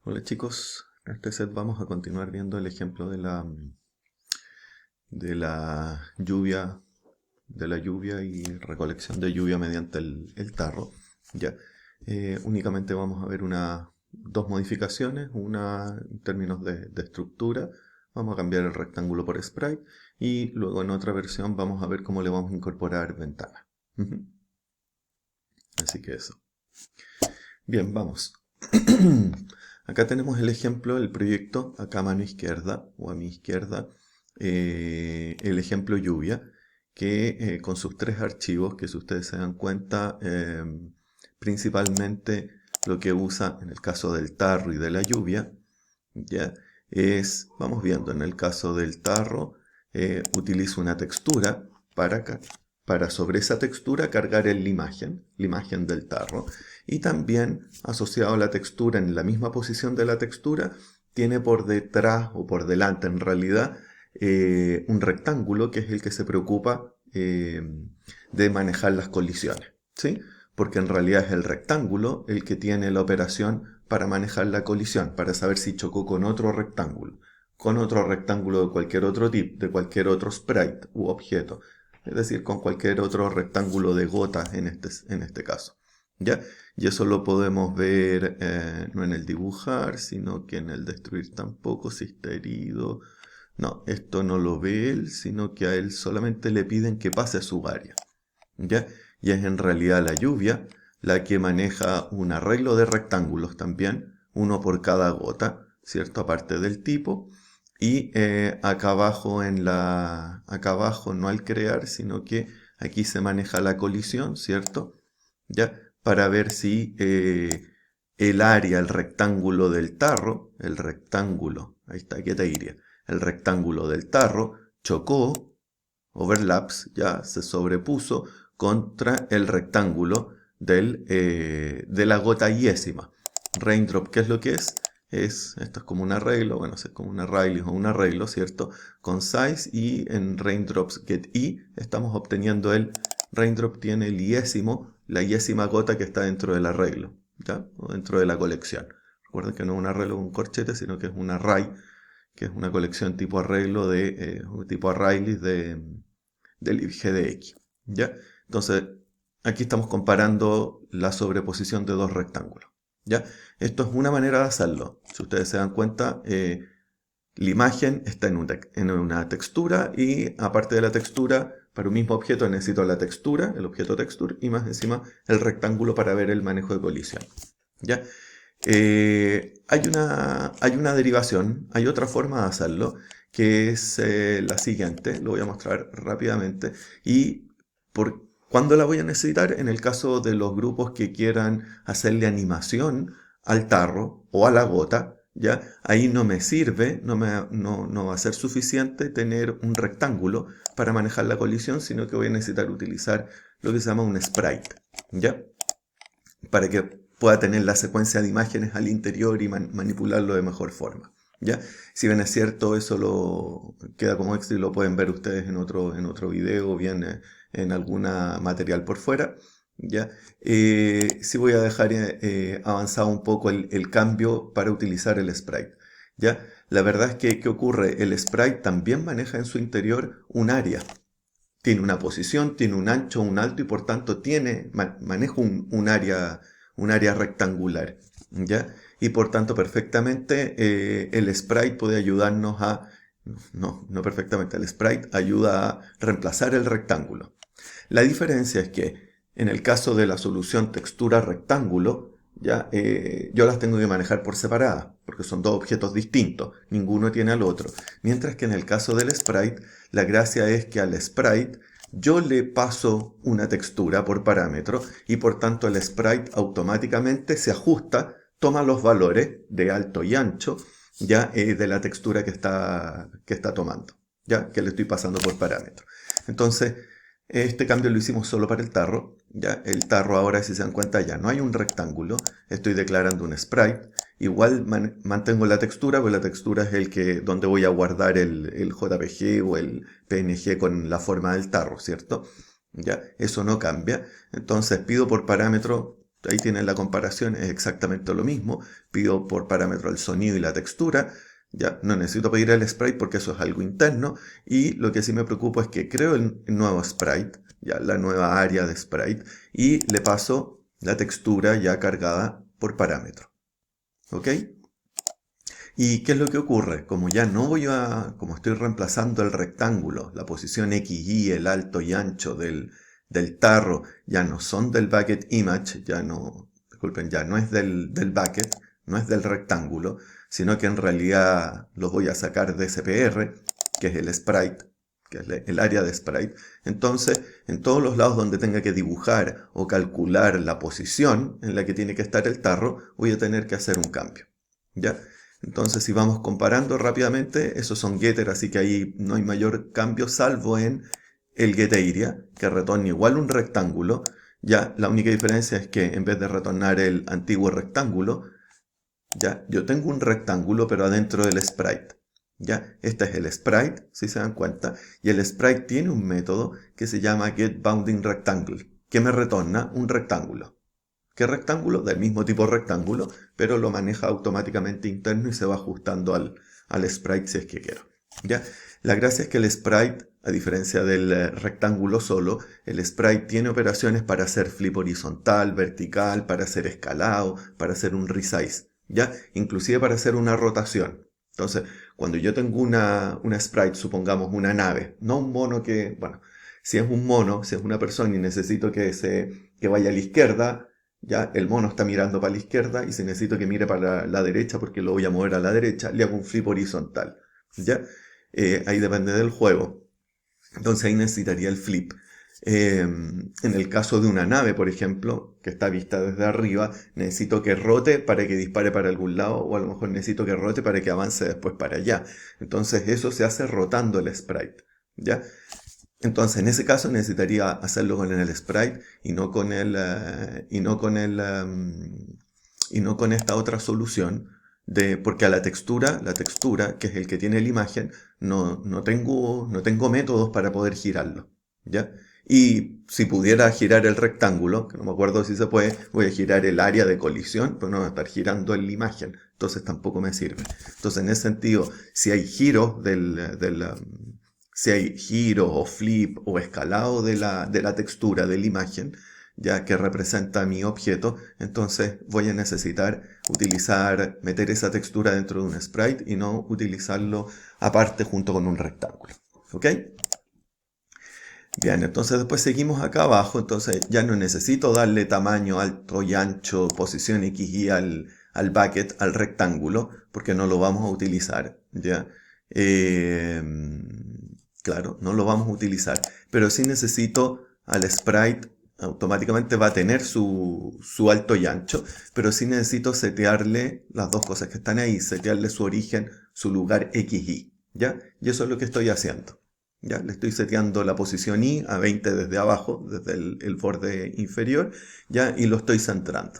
Hola chicos, en este set vamos a continuar viendo el ejemplo de la lluvia, y recolección de lluvia mediante el tarro. Ya, únicamente vamos a ver dos modificaciones, una en términos de estructura, vamos a cambiar el rectángulo por sprite y luego en otra versión vamos a ver cómo le vamos a incorporar ventana. Ujú. Así que eso. Bien, vamos. Acá tenemos el ejemplo del proyecto, acá a mano izquierda o a mi izquierda, el ejemplo lluvia, que con sus tres archivos, que si ustedes se dan cuenta, principalmente lo que usa en el caso del tarro y de la lluvia, ya vamos viendo, en el caso del tarro, utilizo una textura para sobre esa textura cargar la imagen del tarro. Y también asociado a la textura, en la misma posición de la textura, tiene por detrás o por delante en realidad un rectángulo que es el que se preocupa de manejar las colisiones, ¿sí? Porque en realidad es el rectángulo el que tiene la operación para manejar la colisión, para saber si chocó con otro rectángulo de cualquier otro tipo, de cualquier otro sprite u objeto, es decir, con cualquier otro rectángulo de gotas en este caso. ¿Ya? Y eso lo podemos ver no en el dibujar, sino que en el destruir tampoco, si está herido. No, esto no lo ve él, sino que a él solamente le piden que pase a su área. ¿Ya? Y es en realidad la lluvia la que maneja un arreglo de rectángulos también, uno por cada gota, ¿cierto? Aparte del tipo. Y acá abajo no al crear, sino que aquí se maneja la colisión, ¿cierto? ¿Ya? Para ver si el área, el rectángulo del tarro, el rectángulo, ahí está, ¿qué te diría? El rectángulo del tarro chocó, overlaps, ya se sobrepuso contra el rectángulo de la gota yésima. Raindrop, ¿qué es lo que es? Esto es como un arreglo, bueno, es como un array o un arreglo, ¿cierto? Con size, y en raindrops get i estamos obteniendo raindrop tiene el yésimo, la yésima gota que está dentro del arreglo, ¿ya? O dentro de la colección. Recuerden que no es un arreglo con un corchete, sino que es un array, que es una colección tipo arreglo tipo arrays del IGDX, ¿ya? Entonces, aquí estamos comparando la sobreposición de dos rectángulos, ¿ya? Esto es una manera de hacerlo. Si ustedes se dan cuenta, la imagen está en una textura, y aparte de la textura, para un mismo objeto necesito la textura, el objeto texture, y más encima el rectángulo para ver el manejo de colisión, ¿ya? Hay una derivación, hay otra forma de hacerlo, que es la siguiente, lo voy a mostrar rápidamente. Y ¿cuándo la voy a necesitar? En el caso de los grupos que quieran hacerle animación al tarro o a la gota, ¿ya? Ahí no me sirve, no va a ser suficiente tener un rectángulo para manejar la colisión, sino que voy a necesitar utilizar lo que se llama un sprite, ¿ya? Para que pueda tener la secuencia de imágenes al interior y manipularlo de mejor forma, ¿ya? Si bien es cierto, eso queda como extra y lo pueden ver ustedes en otro video o bien en alguna material por fuera, ¿ya? Sí voy a dejar avanzado un poco el cambio para utilizar el sprite, ¿ya? La verdad es que, ¿qué ocurre? El sprite también maneja en su interior un área. Tiene una posición, tiene un ancho, un alto, y por tanto maneja un área rectangular, ¿ya? Y por tanto perfectamente el sprite puede ayudarnos no perfectamente, el sprite ayuda a reemplazar el rectángulo. La diferencia es que en el caso de la solución textura rectángulo, ya, yo las tengo que manejar por separada, porque son dos objetos distintos, ninguno tiene al otro. Mientras que en el caso del sprite, la gracia es que al sprite yo le paso una textura por parámetro, y por tanto el sprite automáticamente se ajusta, toma los valores de alto y ancho, ya, de la textura que está tomando, ya, que le estoy pasando por parámetro. Entonces, este cambio lo hicimos solo para el tarro, ¿ya? El tarro ahora, si se dan cuenta, ya no hay un rectángulo, estoy declarando un sprite. Igual mantengo la textura, porque la textura es donde voy a guardar el JPG o el PNG con la forma del tarro, ¿cierto? ¿Ya? Eso no cambia. Entonces pido por parámetro Ahí tienen la comparación, es exactamente lo mismo. Pido por parámetro el sonido y la textura. Ya no necesito pedir el sprite porque eso es algo interno. Y lo que sí me preocupa es que creo el nuevo sprite, ya la nueva área de sprite, y le paso la textura ya cargada por parámetro. ¿Ok? ¿Y qué es lo que ocurre? Como ya no como estoy reemplazando el rectángulo, la posición X, Y, el alto y ancho del tarro, ya no son del bucket image, disculpen, ya no es del bucket, no es del rectángulo, sino que en realidad los voy a sacar de SPR, que es el sprite, que es el área de sprite. Entonces, en todos los lados donde tenga que dibujar o calcular la posición en la que tiene que estar el tarro, voy a tener que hacer un cambio. ¿Ya? Entonces, si vamos comparando rápidamente, esos son getter, así que ahí no hay mayor cambio, salvo en el getArea, que retorna igual un rectángulo. Ya, la única diferencia es que en vez de retornar el antiguo rectángulo, ya, yo tengo un rectángulo, pero adentro del sprite. Ya, este es el sprite, si se dan cuenta, y el sprite tiene un método que se llama getBoundingRectangle, que me retorna un rectángulo. ¿Qué rectángulo? Del mismo tipo rectángulo, pero lo maneja automáticamente interno y se va ajustando al sprite si es que quiero. ¿Ya? La gracia es que el sprite, a diferencia del rectángulo solo, el sprite tiene operaciones para hacer flip horizontal, vertical, para hacer escalado, para hacer un resize, ¿ya? Inclusive para hacer una rotación. Entonces, cuando yo tengo una sprite, supongamos una nave, no un mono que, bueno, si es un mono, si es una persona y necesito que vaya a la izquierda, ya el mono está mirando para la izquierda y si necesito que mire para la derecha porque lo voy a mover a la derecha, le hago un flip horizontal. ¿Ya? Ahí depende del juego. Entonces ahí necesitaría el flip. En el caso de una nave, por ejemplo, que está vista desde arriba, necesito que rote para que dispare para algún lado o a lo mejor necesito que rote para que avance después para allá. Entonces eso se hace rotando el sprite. ¿Ya? Entonces, en ese caso necesitaría hacerlo con el sprite y no con y no con esta otra solución porque a la textura, que es el que tiene la imagen, no tengo métodos para poder girarlo, ¿ya? Y si pudiera girar el rectángulo, que no me acuerdo si se puede, voy a girar el área de colisión, pero no voy a estar girando en la imagen, entonces tampoco me sirve. Entonces, en ese sentido, si hay giros si hay giro o flip o escalado de la textura de la imagen, ya que representa mi objeto, entonces voy a necesitar meter esa textura dentro de un sprite y no utilizarlo aparte junto con un rectángulo. ¿Ok? Bien, entonces después seguimos acá abajo, entonces ya no necesito darle tamaño alto y ancho, posición X y al bucket, al rectángulo, porque no lo vamos a utilizar, ¿ya? Eh, claro, no lo vamos a utilizar, pero sí necesito al sprite, automáticamente va a tener su alto y ancho, pero sí necesito setearle las dos cosas que están ahí, setearle su origen, su lugar XY, ¿ya? Y eso es lo que estoy haciendo. Ya, le estoy seteando la posición Y a 20 desde abajo, desde el borde inferior, ya, y lo estoy centrando.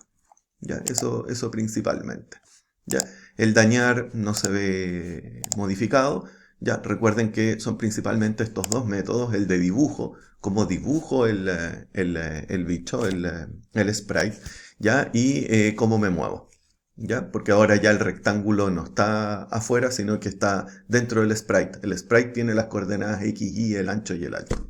Ya, eso principalmente. Ya, el dañar no se ve modificado. Ya, recuerden que son principalmente estos dos métodos, el de dibujo, como dibujo el bicho, el sprite, ya, y cómo me muevo. ¿Ya? Porque ahora ya el rectángulo no está afuera, sino que está dentro del sprite. El sprite tiene las coordenadas X, Y, el ancho y el alto.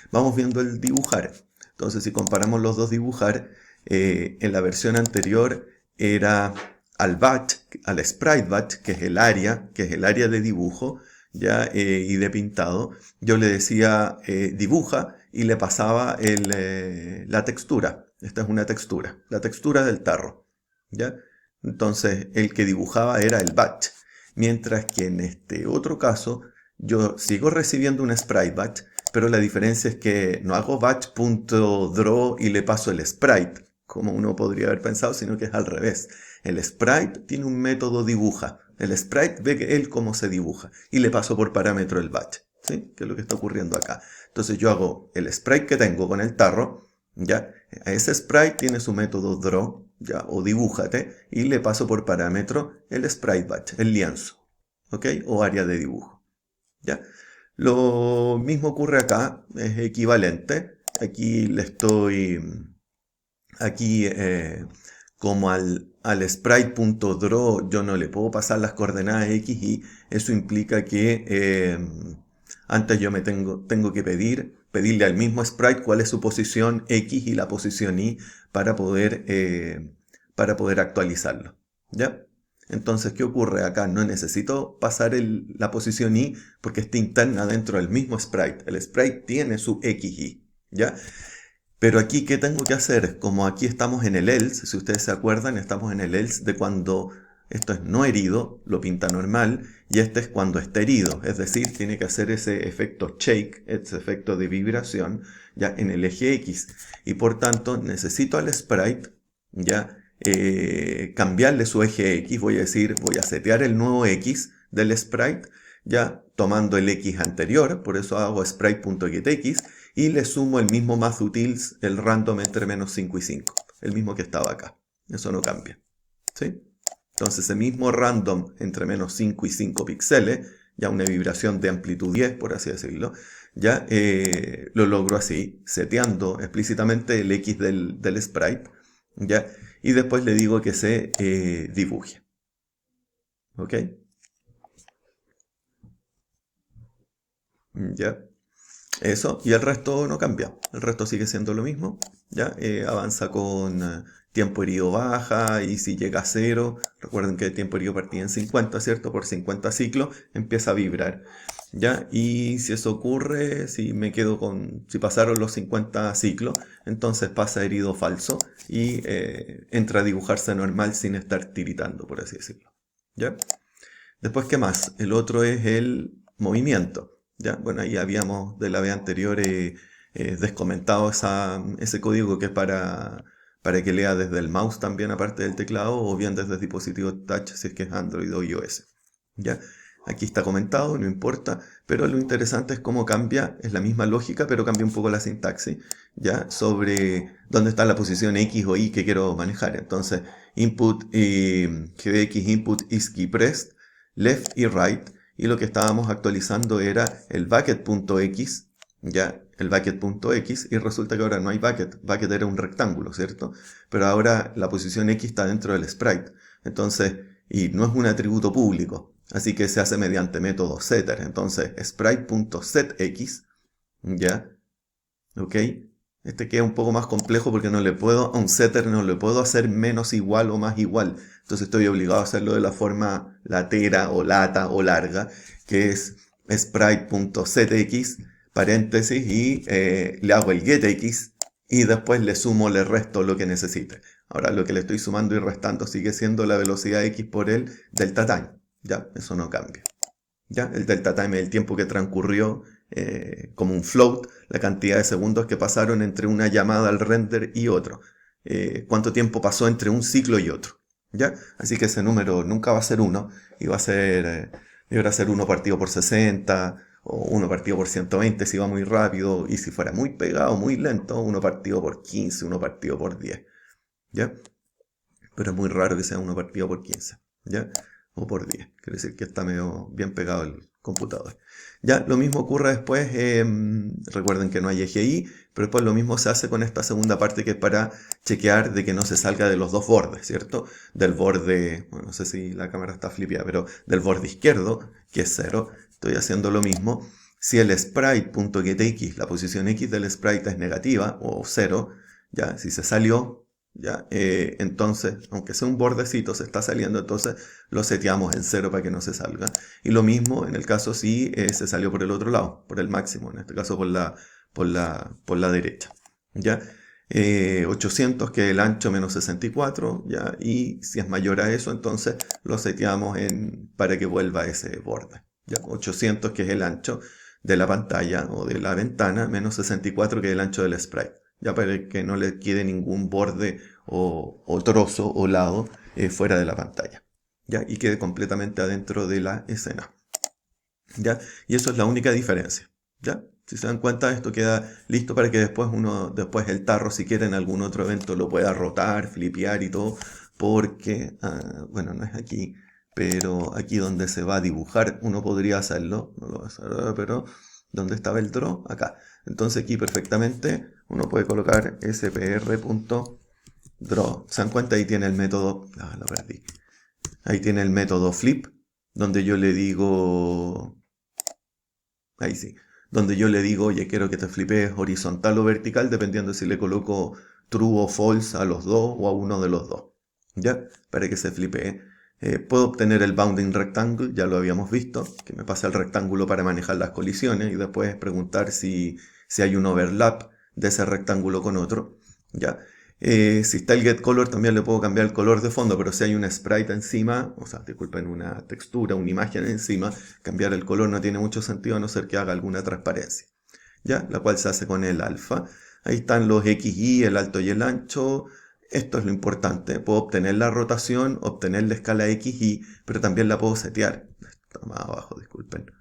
Vamos viendo el dibujar. Entonces, si comparamos los dos dibujar, en la versión anterior era al batch, al sprite batch, que es el área, de dibujo, ya, y de pintado. Yo le decía dibuja y le pasaba la textura. Esta es una textura, la textura del tarro. ¿Ya? Entonces, el que dibujaba era el batch. Mientras que en este otro caso, yo sigo recibiendo un sprite batch, pero la diferencia es que no hago batch.draw y le paso el sprite, como uno podría haber pensado, sino que es al revés. El sprite tiene un método dibuja. El sprite ve que él cómo se dibuja y le paso por parámetro el batch. ¿Sí? Que es lo que está ocurriendo acá. Entonces yo hago el sprite que tengo con el tarro, ¿ya? A ese sprite tiene su método draw, ¿ya? O dibújate, y le paso por parámetro el sprite batch, el lienzo, ¿ok? O área de dibujo, ¿ya? Lo mismo ocurre acá, es equivalente. Aquí Aquí, como al sprite.draw yo no le puedo pasar las coordenadas X, y eso implica que antes yo tengo que pedirle al mismo sprite cuál es su posición X y la posición Y para poder actualizarlo. ¿Ya? Entonces, ¿qué ocurre acá? No necesito pasar la posición Y porque está interna dentro del mismo sprite. El sprite tiene su XY. ¿Ya? Pero aquí, ¿qué tengo que hacer? Como aquí estamos en el else, si ustedes se acuerdan, estamos en el else de cuando esto es no herido, lo pinta normal, y este es cuando está herido. Es decir, tiene que hacer ese efecto shake, ese efecto de vibración, ya en el eje X. Y por tanto, necesito al sprite, ya, cambiarle su eje X. Voy a decir, voy a setear el nuevo X del sprite, ya tomando el X anterior, por eso hago sprite.getX, y le sumo el mismo mathutils, el random entre menos 5 y 5, el mismo que estaba acá. Eso no cambia. ¿Sí? Entonces, ese mismo random entre menos 5 y 5 píxeles, ya una vibración de amplitud 10, por así decirlo, ya lo logro así, seteando explícitamente el X del sprite, ya, y después le digo que se dibuje. ¿Ok? Ya. Eso, y el resto no cambia. El resto sigue siendo lo mismo. ¿Ya? Avanza con tiempo herido baja, y si llega a 0, recuerden que el tiempo herido partía en 50, ¿cierto? Por 50 ciclos empieza a vibrar. ¿Ya? Y si eso ocurre, si pasaron los 50 ciclos, entonces pasa herido falso y entra a dibujarse normal sin estar tiritando, por así decirlo. ¿Ya? Después, ¿qué más? El otro es el movimiento. ¿Ya? Bueno, ahí habíamos de la vez anterior descomentado ese código que es para que lea desde el mouse también, aparte del teclado, o bien desde el dispositivo touch si es que es Android o iOS. ¿Ya? Aquí está comentado, no importa, pero lo interesante es cómo cambia, es la misma lógica, pero cambia un poco la sintaxis, ¿ya? Sobre dónde está la posición X o Y que quiero manejar. Entonces, input y gdx input is key pressed, left y right, y lo que estábamos actualizando era el bucket.x, ya, el bucket.x, y resulta que ahora no hay bucket. Bucket era un rectángulo, ¿cierto? Pero ahora la posición X está dentro del sprite. Entonces, y no es un atributo público, así que se hace mediante método setter. Entonces, sprite.setX, ya, ok. Este queda un poco más complejo porque a un setter no le puedo hacer menos igual o más igual. Entonces estoy obligado a hacerlo de la forma latera o lata o larga, que es sprite.setX, paréntesis, y le hago el getX, y después le resto lo que necesite. Ahora lo que le estoy sumando y restando sigue siendo la velocidad X por el delta time. Ya, eso no cambia. ¿Ya? El delta time es el tiempo que transcurrió como un float, la cantidad de segundos que pasaron entre una llamada al render y otro. Cuánto tiempo pasó entre un ciclo y otro. ¿Ya? Así que ese número nunca va a ser 1, y deberá ser 1 partido por 60, o 1 partido por 120 si va muy rápido, y si fuera muy pegado, muy lento, 1 partido por 15, 1 partido por 10. ¿Ya? Pero es muy raro que sea 1 partido por 15. ¿Ya? O por 10. Quiere decir que está medio bien pegado el computador. Ya, lo mismo ocurre después, recuerden que no hay eje Y, pero después lo mismo se hace con esta segunda parte, que es para chequear de que no se salga de los dos bordes, ¿cierto? Del borde, bueno, no sé si la cámara está flipeada, pero del borde izquierdo, que es 0, estoy haciendo lo mismo. Si el sprite.getX, la posición X del sprite es negativa o 0, ya, si se salió, ¿ya? Entonces, aunque sea un bordecito, se está saliendo, entonces lo seteamos en 0 para que no se salga. Y lo mismo en el caso si se salió por el otro lado, por el máximo, en este caso por la derecha. ¿Ya? 800, que es el ancho menos 64, ¿ya? Y si es mayor a eso, entonces lo seteamos para que vuelva a ese borde. ¿Ya? 800, que es el ancho de la pantalla o de la ventana, menos 64, que es el ancho del sprite, ya para que no le quede ningún borde o trozo o lado fuera de la pantalla, ¿ya? Y quede completamente adentro de la escena, ¿ya? Y eso es la única diferencia, ¿ya? Si se dan cuenta, esto queda listo para que después el tarro, si quiere en algún otro evento, lo pueda rotar, flipear y todo, porque, bueno, no es aquí, pero aquí donde se va a dibujar, uno podría hacerlo, no lo voy a hacer ahora, pero ¿dónde estaba el draw? Acá. Entonces aquí perfectamente uno puede colocar spr. draw. ¿Se dan cuenta? Ahí tiene el método, lo perdí. Ahí tiene el método flip, donde yo le digo, ahí sí, donde yo le digo, oye, quiero que te flipees horizontal o vertical, dependiendo si le coloco true o false a los dos o a uno de los dos. ¿Ya? Para que se flipee. Puedo obtener el bounding rectangle, ya lo habíamos visto, que me pasa el rectángulo para manejar las colisiones y después preguntar si hay un overlap de ese rectángulo con otro. ¿Ya? Si está el getColor también le puedo cambiar el color de fondo, pero si hay un sprite encima, o sea, disculpen, una textura, una imagen encima, cambiar el color no tiene mucho sentido a no ser que haga alguna transparencia, ¿ya? La cual se hace con el alfa. Ahí están los XY, el alto y el ancho. Esto es lo importante. Puedo obtener la rotación, obtener la escala XY, pero también la puedo setear. Está más abajo, disculpen.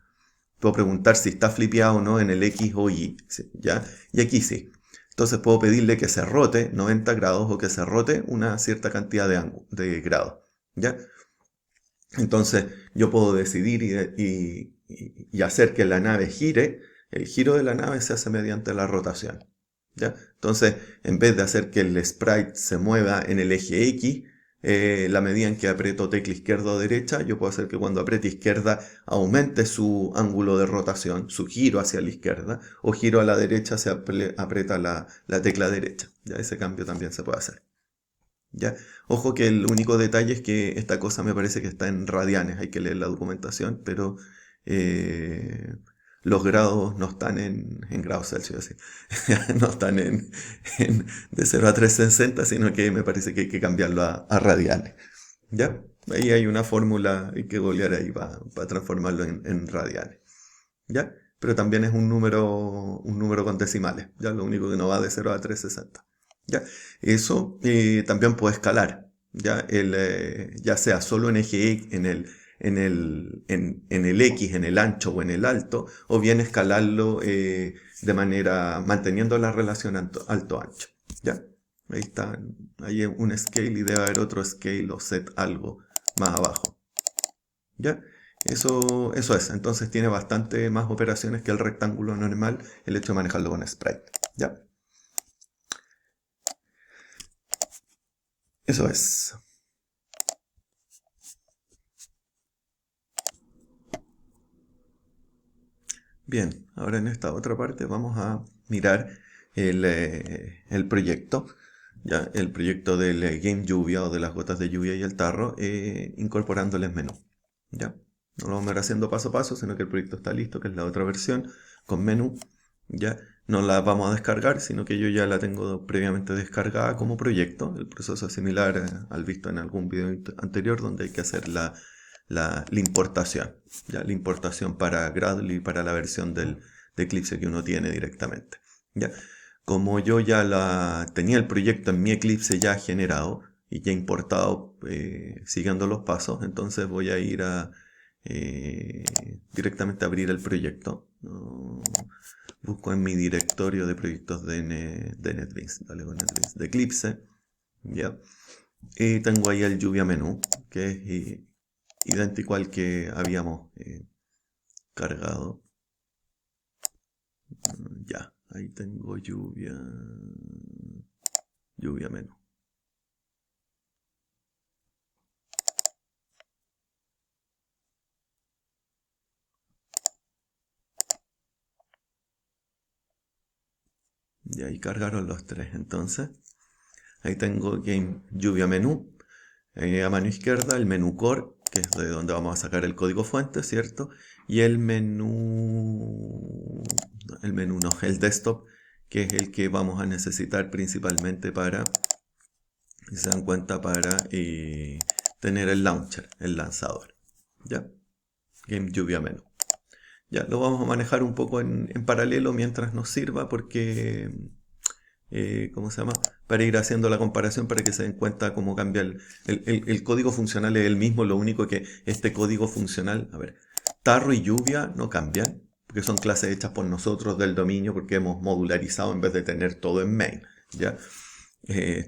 Puedo preguntar si está flipeado o no en el X o Y, ¿ya? Y aquí sí. Entonces puedo pedirle que se rote 90 grados o que se rote una cierta cantidad de grados, ¿ya? Entonces yo puedo decidir y hacer que la nave gire. El giro de la nave se hace mediante la rotación, ¿ya? Entonces, en vez de hacer que el sprite se mueva en el eje X, la medida en que aprieto tecla izquierda o derecha, yo puedo hacer que cuando apriete izquierda aumente su ángulo de rotación, su giro hacia la izquierda, o giro a la derecha se aprieta la tecla derecha. ¿Ya? Ese cambio también se puede hacer. ¿Ya? Ojo que el único detalle es que esta cosa me parece que está en radianes, hay que leer la documentación, pero los grados no están en grados Celsius, ¿sí? No están de 0 a 360, sino que me parece que hay que cambiarlo a radianes. ¿Ya? Ahí hay una fórmula, hay que googlear ahí para transformarlo en radianes. ¿Ya? Pero también es un número con decimales, ¿ya? Lo único que no va de 0 a 360. ¿Ya? Eso también puede escalar, ¿ya? Ya sea solo en eje X, en el X, en el ancho o en el alto, o bien escalarlo de manera manteniendo la relación alto-ancho. ¿Ya? Ahí está, ahí hay un scale y debe haber otro scale o set algo más abajo. ¿Ya? Eso es, entonces tiene bastante más operaciones que el rectángulo normal, el hecho de manejarlo con sprite. ¿Ya? Eso es. Bien, ahora en esta otra parte vamos a mirar el proyecto, ¿ya? El proyecto del Game Lluvia o de las gotas de lluvia y el tarro, incorporándoles menú. ¿Ya? No lo vamos a ir haciendo paso a paso, sino que el proyecto está listo, que es la otra versión, con menú. ¿Ya? No la vamos a descargar, sino que yo ya la tengo previamente descargada como proyecto. El proceso es similar al visto en algún video anterior, donde hay que hacer la importación, ¿ya? La importación para Gradle y para la versión de Eclipse que uno tiene directamente, ¿ya? Como yo ya tenía el proyecto en mi Eclipse ya generado y ya importado siguiendo los pasos, entonces voy a ir directamente a abrir el proyecto. Busco en mi directorio de proyectos de NetBeans, dale con NetBeans de Eclipse, ¿ya? Y tengo ahí el lluvia menú, que es idéntico al que habíamos cargado. Ya, ahí tengo lluvia menú. Y ahí cargaron los tres, entonces. Ahí tengo Game Lluvia menú. A mano izquierda el menú core, que es de donde vamos a sacar el código fuente, ¿cierto? Y el menú no, el desktop, que es el que vamos a necesitar principalmente para, si se dan cuenta, para tener el launcher, el lanzador. ¿Ya? Game Lluvia menú. Ya, lo vamos a manejar un poco en paralelo mientras nos sirva porque, ¿cómo se llama? Para ir haciendo la comparación para que se den cuenta cómo cambia el código funcional es el mismo, lo único que este código funcional, a ver, tarro y lluvia no cambian, porque son clases hechas por nosotros del dominio, porque hemos modularizado en vez de tener todo en main, ¿ya?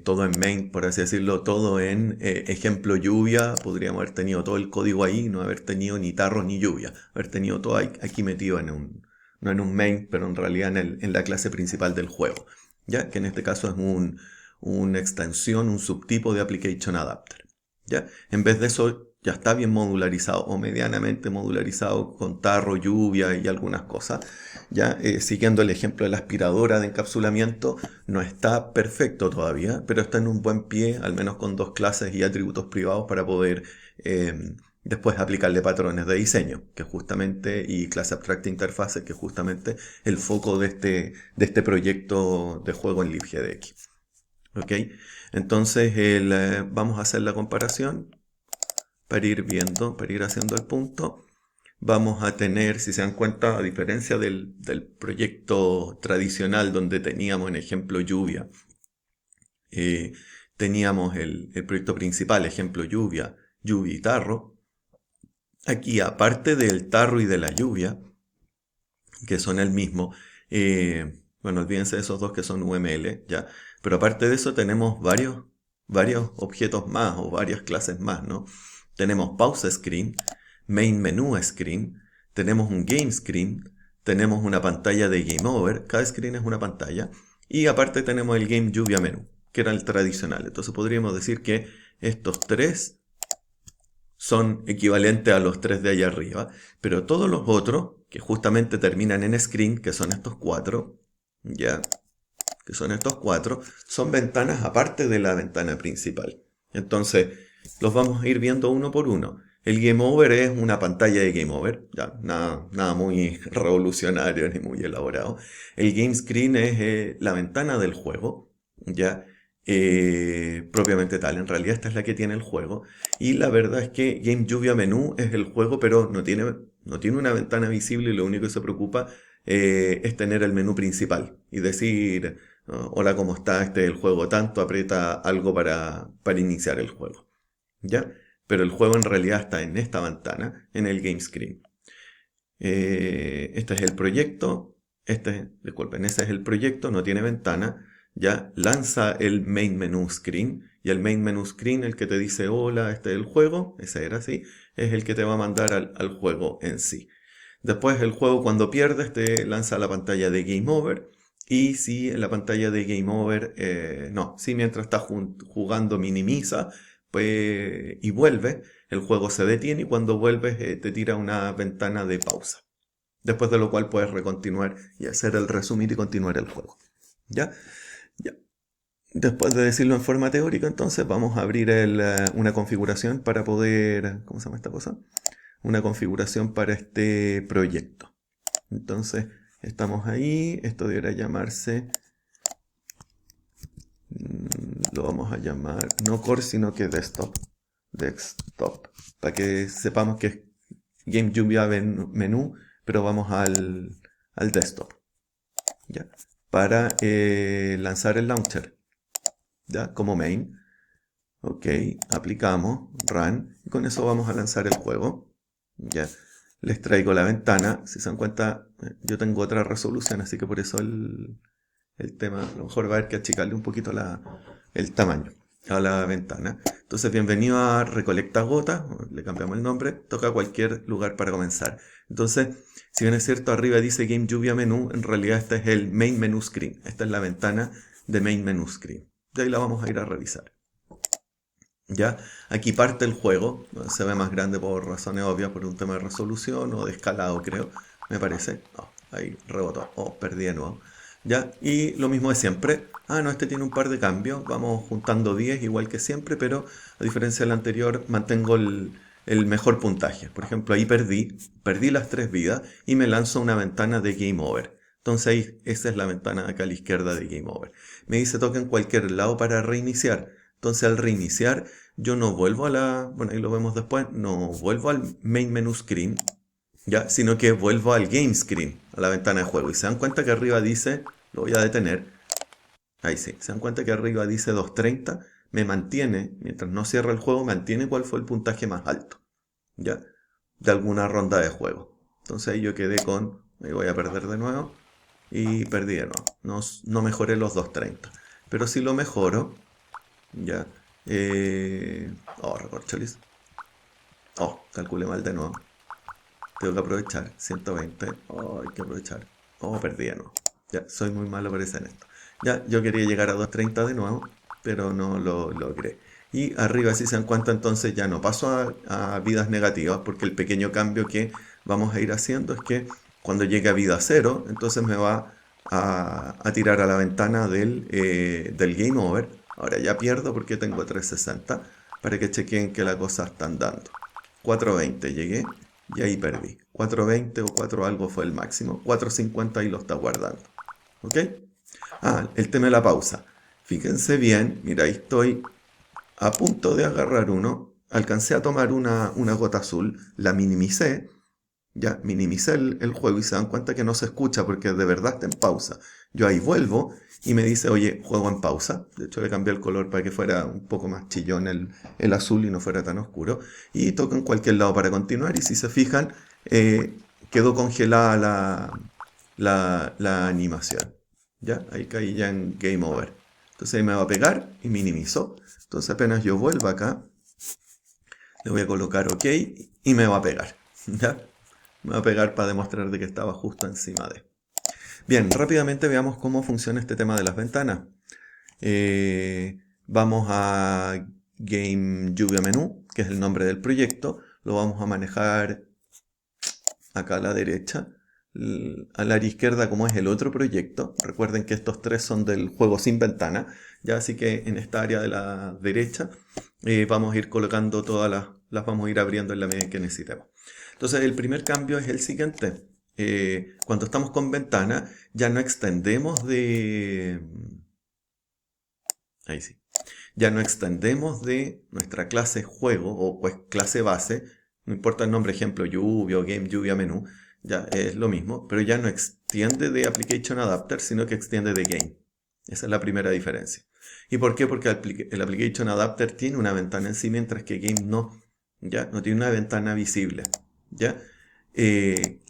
Todo en main, por así decirlo, todo en ejemplo lluvia, podríamos haber tenido todo el código ahí, no haber tenido ni tarro ni lluvia, haber tenido todo aquí metido no en un main, pero en realidad en la clase principal del juego, ya que en este caso es una extensión, un subtipo de Application Adapter. ¿Ya? En vez de eso ya está bien modularizado o medianamente modularizado con tarro, lluvia y algunas cosas. ¿Ya? Siguiendo el ejemplo de la aspiradora de encapsulamiento, no está perfecto todavía, pero está en un buen pie, al menos con 2 clases y atributos privados para poder después aplicarle patrones de diseño, que justamente, y clase Abstract Interfaces, que es justamente el foco de este proyecto de juego en libgdx. ¿Ok? Entonces vamos a hacer la comparación para ir viendo, para ir haciendo el punto. Vamos a tener, si se dan cuenta, a diferencia del proyecto tradicional donde teníamos en ejemplo lluvia, teníamos el proyecto principal, ejemplo lluvia y tarro. Aquí, aparte del tarro y de la lluvia, que son el mismo, bueno, olvídense de esos dos que son UML, ¿ya? Pero aparte de eso tenemos varios objetos más o varias clases más, ¿no? Tenemos pause screen, main menu screen, tenemos un game screen, tenemos una pantalla de game over, cada screen es una pantalla, y aparte tenemos el game lluvia menú, que era el tradicional. Entonces podríamos decir que estos tres son equivalentes a los 3 de allá arriba, pero todos los otros, que justamente terminan en screen, que son estos 4, ya, que son estos 4, son ventanas aparte de la ventana principal. Entonces, los vamos a ir viendo uno por uno. El Game Over es una pantalla de Game Over, ya, nada muy revolucionario ni muy elaborado. El Game Screen es la ventana del juego, ya, propiamente tal. En realidad esta es la que tiene el juego. Y la verdad es que Game Lluvia Menú es el juego, pero no tiene una ventana visible y lo único que se preocupa es tener el menú principal y decir, hola, ¿cómo está? Este es el juego tanto, aprieta algo para iniciar el juego. ¿Ya? Pero el juego en realidad está en esta ventana, en el Game Screen. Este es el proyecto, disculpen, ese es el proyecto, no tiene ventana. Ya lanza el main menu screen, y el main menu screen, el que te dice hola, este es el juego, ese era así, es el que te va a mandar al juego en sí. Después el juego, cuando pierdes, te lanza la pantalla de Game Over, y si en la pantalla de Game Over, si mientras estás jugando minimiza pues, y vuelve, el juego se detiene, y cuando vuelves te tira una ventana de pausa. Después de lo cual puedes recontinuar y hacer el resumir y continuar el juego. ¿Ya? Ya. Después de decirlo en forma teórica, entonces vamos a abrir una configuración para poder... ¿Cómo se llama esta cosa? Una configuración para este proyecto. Entonces, estamos ahí. Esto deberá llamarse... Lo vamos a llamar no core, sino que desktop. Desktop. Para que sepamos que es Game Lluvia Menú, pero vamos al desktop. ¿Ya? Para lanzar el launcher, ¿ya? Como main. Ok, aplicamos, run, y con eso vamos a lanzar el juego. Ya, les traigo la ventana. Si se dan cuenta, yo tengo otra resolución, así que por eso el tema, a lo mejor va a haber que achicarle un poquito el tamaño a la ventana. Entonces, bienvenido a Recolecta Gota, le cambiamos el nombre, toca cualquier lugar para comenzar. Entonces, si bien es cierto, arriba dice Game Lluvia Menú, en realidad este es el Main Menu Screen. Esta es la ventana de Main Menu Screen. De ahí la vamos a ir a revisar. ¿Ya? Aquí parte el juego, se ve más grande por razones obvias, por un tema de resolución o de escalado, creo, me parece. No, ahí rebotó, perdí de nuevo. ¿Ya? Y lo mismo de siempre. No, este tiene un par de cambios, vamos juntando 10 igual que siempre, pero a diferencia del anterior mantengo el mejor puntaje. Por ejemplo, ahí perdí las 3 vidas y me lanzo una ventana de Game Over. Entonces ahí, esa es la ventana acá a la izquierda de Game Over. Me dice toca en cualquier lado para reiniciar. Entonces al reiniciar yo no vuelvo bueno, ahí lo vemos después, no vuelvo al main menu screen, ya, sino que vuelvo al game screen, a la ventana de juego. Y se dan cuenta que arriba dice, lo voy a detener, ahí sí, se dan cuenta que arriba dice 230, me mantiene, mientras no cierra el juego, mantiene cuál fue el puntaje más alto, ya, de alguna ronda de juego. Entonces ahí yo quedé ahí voy a perder de nuevo, y perdí de nuevo, no mejoré los 230, pero si lo mejoro, ya. Recorcholis. Calculé mal de nuevo. Tengo que aprovechar. 120. Hay que aprovechar. Perdí de nuevo. Ya, soy muy malo para en esto. Ya, yo quería llegar a 230 de nuevo. pero no lo logré. Y arriba, si se dan cuenta, entonces ya no paso a vidas negativas, porque el pequeño cambio que vamos a ir haciendo es que cuando llegue a vida cero, entonces me va a tirar a la ventana del Game Over. Ahora ya pierdo porque tengo 360, para que chequen que la cosa está andando. 420 llegué y ahí perdí. 420 o 4 algo fue el máximo. 450 y lo está guardando. ¿Ok? Ah, el tema de la pausa. Fíjense bien, mira, ahí estoy a punto de agarrar uno. Alcancé a tomar una gota azul, la minimicé, ya minimicé el juego y se dan cuenta que no se escucha porque de verdad está en pausa. Yo ahí vuelvo y me dice, oye, juego en pausa. De hecho le cambié el color para que fuera un poco más chillón el azul y no fuera tan oscuro. Y toco en cualquier lado para continuar y si se fijan, quedó congelada la animación. ¿Ya? Ahí caí ya en Game Over. Entonces ahí me va a pegar y minimizó. Entonces apenas yo vuelva acá, le voy a colocar OK y me va a pegar. ¿Ya? Me va a pegar para demostrar de que estaba justo encima de. Bien, rápidamente veamos cómo funciona este tema de las ventanas. Vamos a Game Lluvia Menú, que es el nombre del proyecto. Lo vamos a manejar acá a la derecha. Al área izquierda como es el otro proyecto. Recuerden que estos tres son del juego sin ventana. Ya, así que en esta área de la derecha vamos a ir colocando todas las vamos a ir abriendo en la medida en que necesitemos. Entonces el primer cambio es el siguiente. Cuando estamos con ventana ya no extendemos de... Ahí sí. Ya no extendemos de nuestra clase juego o pues clase base. No importa el nombre, ejemplo, lluvia o game lluvia menú. Ya es lo mismo, pero ya no extiende de application adapter, sino que extiende de game. Esa es la primera diferencia. ¿Y por qué? Porque el application adapter tiene una ventana en sí, mientras que game no. ¿Ya? No tiene una ventana visible. ¿Ya?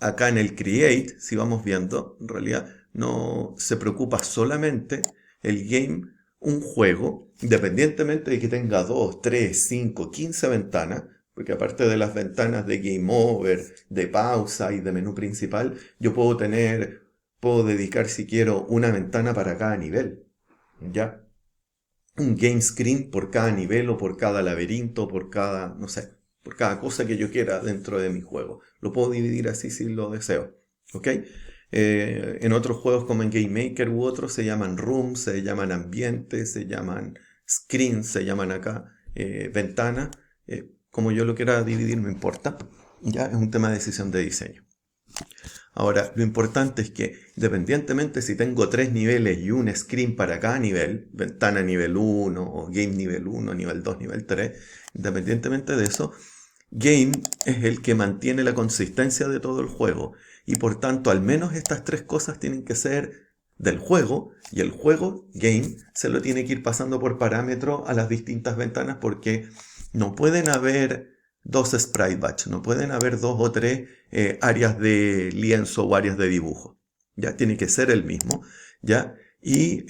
Acá en el create, si vamos viendo, en realidad no se preocupa solamente el game, un juego, independientemente de que tenga 2, 3, 5, 15 ventanas, porque aparte de las ventanas de Game Over, de pausa y de menú principal, yo puedo dedicar si quiero una ventana para cada nivel, ¿ya? Un game screen por cada nivel o por cada laberinto, por cada, no sé, por cada cosa que yo quiera dentro de mi juego. Lo puedo dividir así si lo deseo, ¿ok? En otros juegos como en Game Maker u otros se llaman rooms, se llaman ambientes, se llaman screens, se llaman acá ventanas. Como yo lo quiera dividir no importa, ya es un tema de decisión de diseño. Ahora, lo importante es que independientemente si tengo 3 niveles y un screen para cada nivel, ventana nivel 1 o game nivel 1, nivel 2, nivel 3, independientemente de eso, game es el que mantiene la consistencia de todo el juego. Y por tanto, al menos estas tres cosas tienen que ser del juego, y el juego, game, se lo tiene que ir pasando por parámetro a las distintas ventanas porque no pueden haber dos sprite batch, no pueden haber dos o tres áreas de lienzo o áreas de dibujo. Ya tiene que ser el mismo, ya, y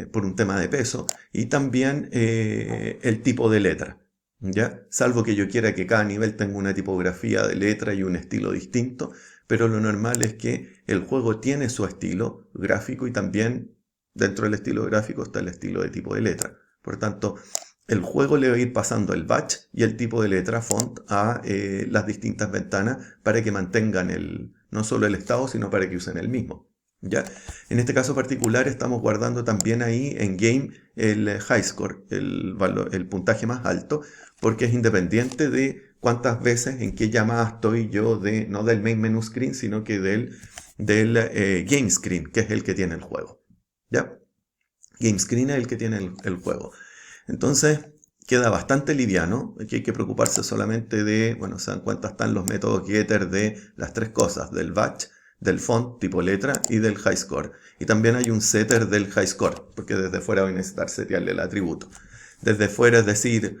por un tema de peso, y también el tipo de letra. ¿Ya? Salvo que yo quiera que cada nivel tenga una tipografía de letra y un estilo distinto, pero lo normal es que el juego tiene su estilo gráfico y también dentro del estilo gráfico está el estilo de tipo de letra. Por tanto, el juego le va a ir pasando el batch y el tipo de letra font a las distintas ventanas para que mantengan no solo el estado, sino para que usen el mismo. ¿Ya? En este caso particular estamos guardando también ahí en game el high score, el puntaje más alto, porque es independiente de cuántas veces, en qué llamada estoy yo, no del main menu screen, sino que del game screen, que es el que tiene el juego. ¿Ya? Game screen es el que tiene el juego. Entonces queda bastante liviano. Aquí hay que preocuparse solamente de, bueno, se dan cuenta, están los métodos getter de las tres cosas, del batch, del font tipo letra y del high score. Y también hay un setter del high score, porque desde fuera voy a necesitar setearle el atributo. Desde fuera, es decir,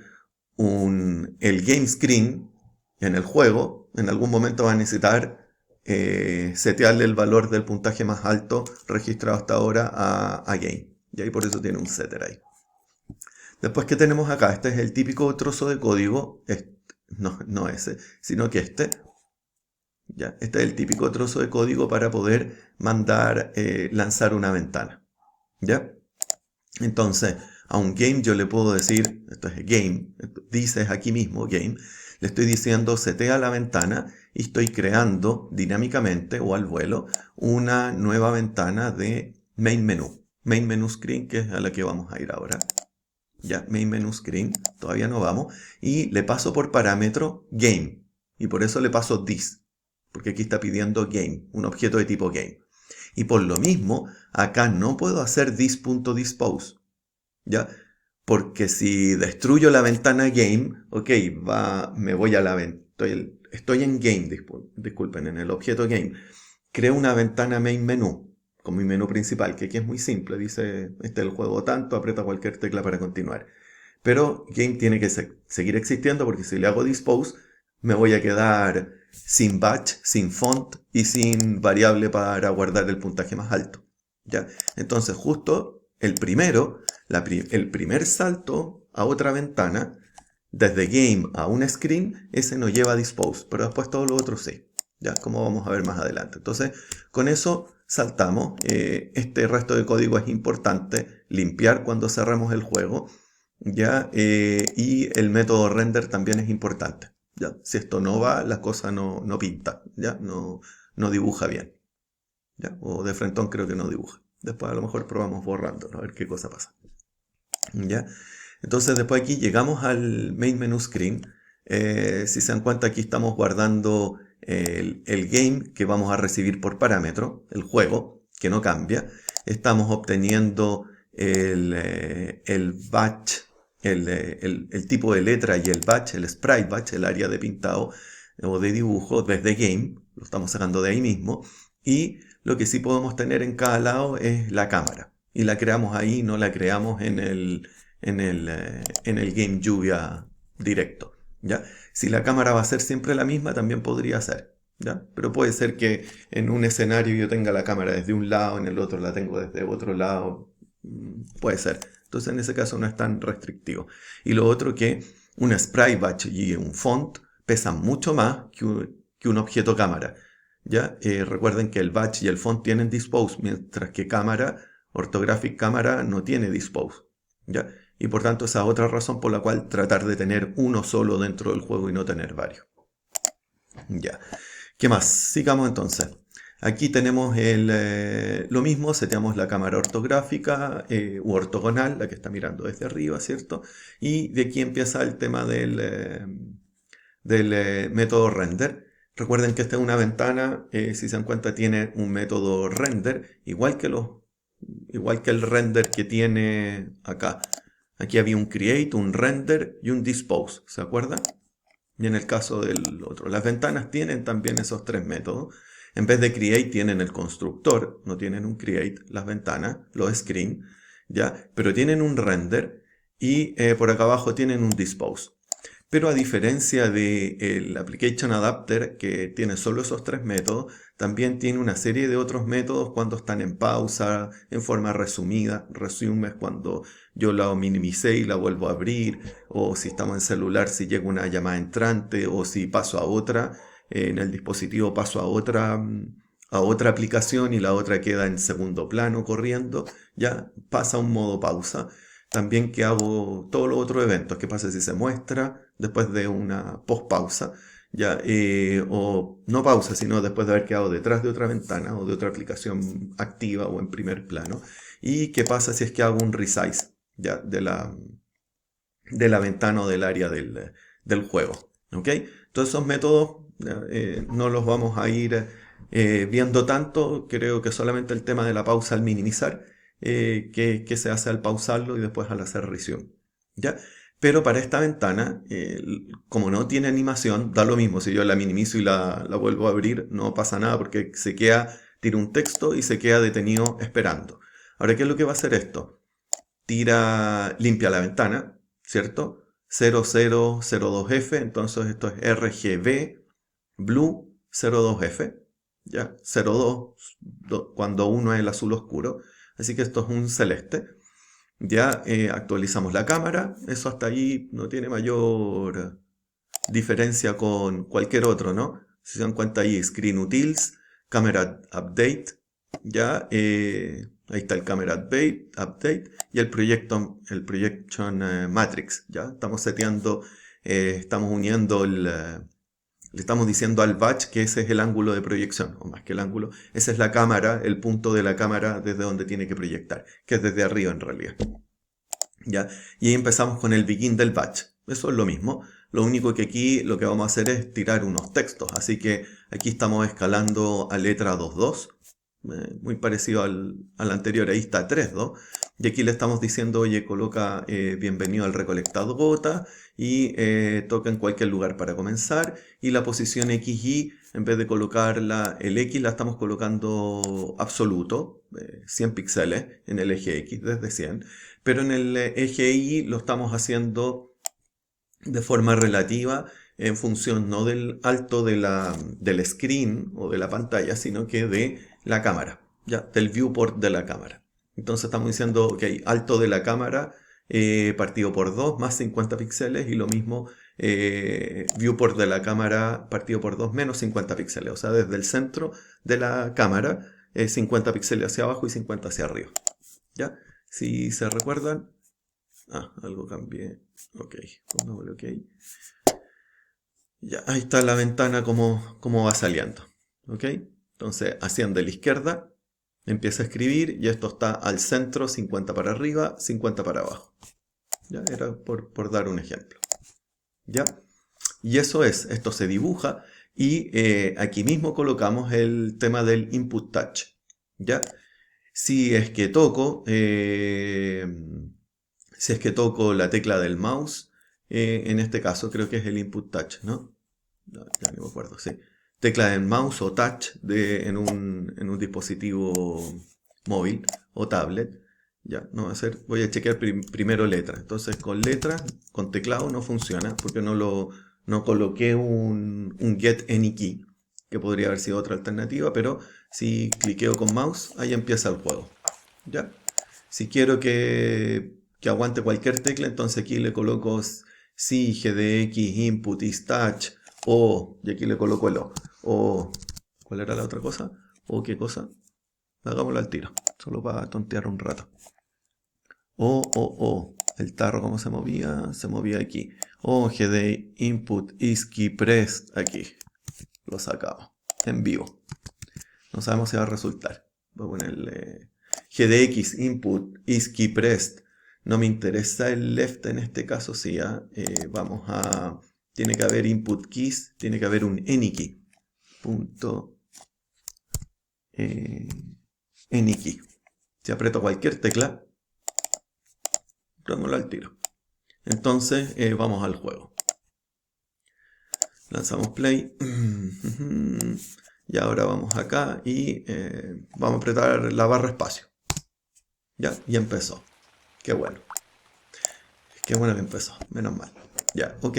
el game screen en el juego, en algún momento va a necesitar setearle el valor del puntaje más alto registrado hasta ahora a game. Y ahí por eso tiene un setter ahí. Después, ¿qué tenemos acá? Este es el típico trozo de código, no ese, sino que este. ¿Ya? Este es el típico trozo de código para poder lanzar una ventana. ¿Ya? Entonces, A un game yo le puedo decir, esto es game, dices aquí mismo game, le estoy diciendo setea la ventana y estoy creando dinámicamente o al vuelo una nueva ventana de main menu. Main menu screen, que es a la que vamos a ir ahora. Ya, main menu screen, todavía no vamos. Y le paso por parámetro game. Y por eso le paso this. Porque aquí está pidiendo game, un objeto de tipo game. Y por lo mismo, acá no puedo hacer this.dispose. ¿Ya? Porque si destruyo la ventana game, ok, me voy a la ventana. Estoy en game, disculpen, en el objeto game. Creo una ventana main menu con mi menú principal, que aquí es muy simple. Dice, este es el juego tanto, aprieta cualquier tecla para continuar. Pero game tiene que seguir existiendo porque si le hago dispose, me voy a quedar sin batch, sin font y sin variable para guardar el puntaje más alto. ¿Ya? Entonces justo el primer salto a otra ventana, desde game a un screen, ese no lleva dispose, pero después todo lo otro sí. ¿Ya? Como vamos a ver más adelante. Entonces, con eso saltamos. Este resto de código es importante limpiar cuando cerramos el juego. ¿Ya? Y el método render también es importante. ¿Ya? Si esto no va, la cosa no pinta. ¿Ya? No dibuja bien. ¿Ya? O de frentón creo que no dibuja. Después a lo mejor probamos borrando, a ver qué cosa pasa. ¿Ya? Entonces después aquí llegamos al main menu screen. Si se dan cuenta, aquí estamos guardando el game que vamos a recibir por parámetro, el juego, que no cambia. Estamos obteniendo el batch, el tipo de letra y el batch, el sprite batch, el área de pintado o de dibujo desde game. Lo estamos sacando de ahí mismo. Y lo que sí podemos tener en cada lado es la cámara. Y la creamos ahí, no la creamos en el game lluvia directo. ¿Ya? Si la cámara va a ser siempre la misma, también podría ser. ¿Ya? Pero puede ser que en un escenario yo tenga la cámara desde un lado, en el otro la tengo desde otro lado. Puede ser. Entonces en ese caso no es tan restrictivo. Y lo otro que un sprite batch y un font pesan mucho más que un objeto cámara. ¿Ya? Recuerden que el batch y el font tienen dispose, mientras que orthographic cámara no tiene dispose. ¿Ya? Y por tanto esa es otra razón por la cual tratar de tener uno solo dentro del juego y no tener varios. Ya. ¿Qué más? Sigamos entonces. Aquí tenemos lo mismo, seteamos la cámara ortográfica u ortogonal, la que está mirando desde arriba, ¿cierto? Y de aquí empieza el tema del método render. Recuerden que esta es una ventana, si se dan cuenta, tiene un método render, igual que el render que tiene acá. Aquí había un create, un render y un dispose, ¿se acuerdan? Y en el caso del otro, las ventanas tienen también esos tres métodos. En vez de create tienen el constructor, no tienen un create, las ventanas, los screen, ¿ya? Pero tienen un render y por acá abajo tienen un dispose. Pero a diferencia del Application Adapter, que tiene solo esos tres métodos, también tiene una serie de otros métodos cuando están en pausa, en forma resumida. Resume es cuando yo la minimicé y la vuelvo a abrir, o si estamos en celular, si llega una llamada entrante, o si paso a otra, en el dispositivo paso a otra aplicación y la otra queda en segundo plano corriendo, ya pasa a un modo pausa. También que hago todos los otros eventos, qué pasa si se muestra después de una post-pausa, ya, o no pausa, sino después de haber quedado detrás de otra ventana o de otra aplicación activa o en primer plano, y qué pasa si es que hago un resize ya, de la ventana o del área del juego. ¿Okay? Todos esos métodos no los vamos a ir viendo tanto, creo que solamente el tema de la pausa al minimizar, que se hace al pausarlo y después al hacer revisión. ¿Ya? Pero para esta ventana, como no tiene animación, da lo mismo. Si yo la minimizo y la vuelvo a abrir, no pasa nada porque tira un texto y se queda detenido esperando. Ahora, ¿qué es lo que va a hacer esto? Limpia la ventana, ¿cierto? 0002F, entonces esto es RGB Blue 02F, ¿ya? 02 cuando uno es el azul oscuro, así que esto es un celeste. Ya actualizamos la cámara, eso hasta ahí no tiene mayor diferencia con cualquier otro, ¿no? Si se dan cuenta ahí, Screen Utils, Camera Update, ya, Ahí está el Camera Update y el Projection Matrix. ¿Ya? Estamos seteando, estamos uniendo le estamos diciendo al batch que ese es el ángulo de proyección, o más que el ángulo, esa es la cámara, el punto de la cámara desde donde tiene que proyectar, que es desde arriba en realidad. ¿Ya? Y ahí empezamos con el begin del batch. Eso es lo mismo. Lo único que aquí lo que vamos a hacer es tirar unos textos. Así que aquí estamos escalando a letra 2.2. Muy parecido al anterior. Ahí está 3.2. Y aquí le estamos diciendo, oye, coloca bienvenido al recolectado gota. Y toca en cualquier lugar para comenzar. Y la posición XY, en vez de colocar el X, la estamos colocando absoluto. 100 píxeles en el eje X, desde 100. Pero en el eje Y lo estamos haciendo de forma relativa en función no del alto del screen o de la pantalla, sino que de la cámara, ya, del viewport de la cámara. Entonces estamos diciendo, ok, alto de la cámara partido por 2 más 50 píxeles y lo mismo viewport de la cámara partido por 2 menos 50 píxeles. O sea, desde el centro de la cámara 50 píxeles hacia abajo y 50 hacia arriba. ¿Ya? Si se recuerdan... algo cambié. Ok, pongámosle ok. Ya, ahí está la ventana como va saliendo. Ok, entonces asciende a la izquierda, empieza a escribir y esto está al centro, 50 para arriba, 50 para abajo. Ya, era por dar un ejemplo. ¿Ya? Y eso es, esto se dibuja y aquí mismo colocamos el tema del input touch. ¿Ya? Si es que toco la tecla del mouse, en este caso creo que es el input touch, ¿no? Ya no me acuerdo, sí. Tecla del mouse o touch en un dispositivo móvil o tablet. Ya, no va a ser, voy a chequear primero letra. Entonces con letra, con teclado no funciona porque no coloqué un get any key, que podría haber sido otra alternativa, pero si cliqueo con mouse, ahí empieza el juego. ¿Ya? Si quiero que aguante cualquier tecla, entonces aquí le coloco si GDX input is touch o, y aquí le coloco el o, ¿cuál era la otra cosa? O qué cosa, hagámoslo al tiro, solo para tontear un rato. El tarro cómo se movía aquí. O GD input is key pressed aquí, lo sacamos en vivo, no sabemos si va a resultar. Voy a ponerle GDX input is key pressed. No me interesa el left en este caso, sí. Tiene que haber input keys, tiene que haber un any key. Any key. Si aprieto cualquier tecla, pongámoslo al tiro. Entonces vamos al juego. Lanzamos play. Y ahora vamos acá y vamos a apretar la barra espacio. Ya, y empezó. Qué bueno. Qué bueno que empezó, menos mal. Ya, ok.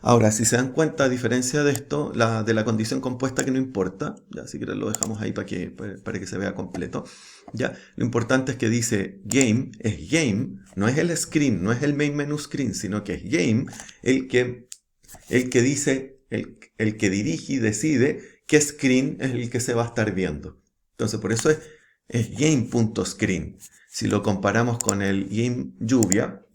Ahora, si se dan cuenta, a diferencia de esto, de la condición compuesta que no importa, ya si quieres lo dejamos ahí para que se vea completo. Ya, lo importante es que dice game, es game, no es el screen, no es el main menu screen, sino que es game, el que dice, el que dirige y decide qué screen es el que se va a estar viendo. Entonces, por eso es game.screen. Si lo comparamos con el game lluvia,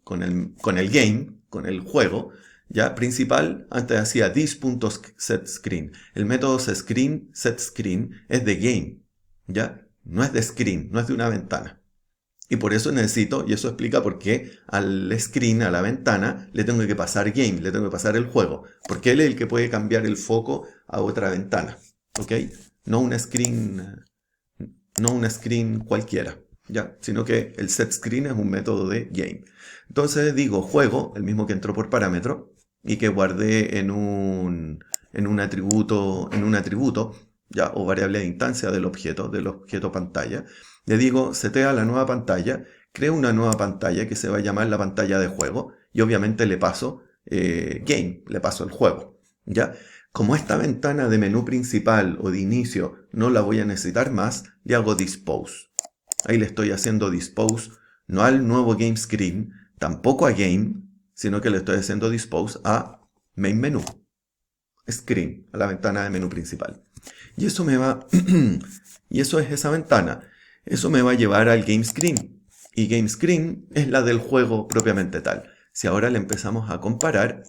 con el game, con el juego, ya principal, antes hacía this.setScreen. El método setScreen es de game, ya no es de screen, no es de una ventana. Y por eso necesito, y eso explica por qué al screen, a la ventana, le tengo que pasar game, le tengo que pasar el juego. Porque él es el que puede cambiar el foco a otra ventana. ¿Ok? No un screen cualquiera, ¿ya? Sino que el setScreen es un método de game. Entonces digo juego, el mismo que entró por parámetro, y que guardé en un atributo, ya, o variable de instancia del objeto pantalla. Le digo setea la nueva pantalla, creo una nueva pantalla que se va a llamar la pantalla de juego, y obviamente le paso game, le paso el juego, ¿ya? Como esta ventana de menú principal o de inicio no la voy a necesitar más, le hago dispose. Ahí le estoy haciendo dispose no al nuevo game screen, tampoco a game, sino que le estoy haciendo dispose a main menu screen, a la ventana de menú principal. Y eso me va y eso es esa ventana. Eso me va a llevar al game screen. Y game screen es la del juego propiamente tal. Si ahora le empezamos a comparar,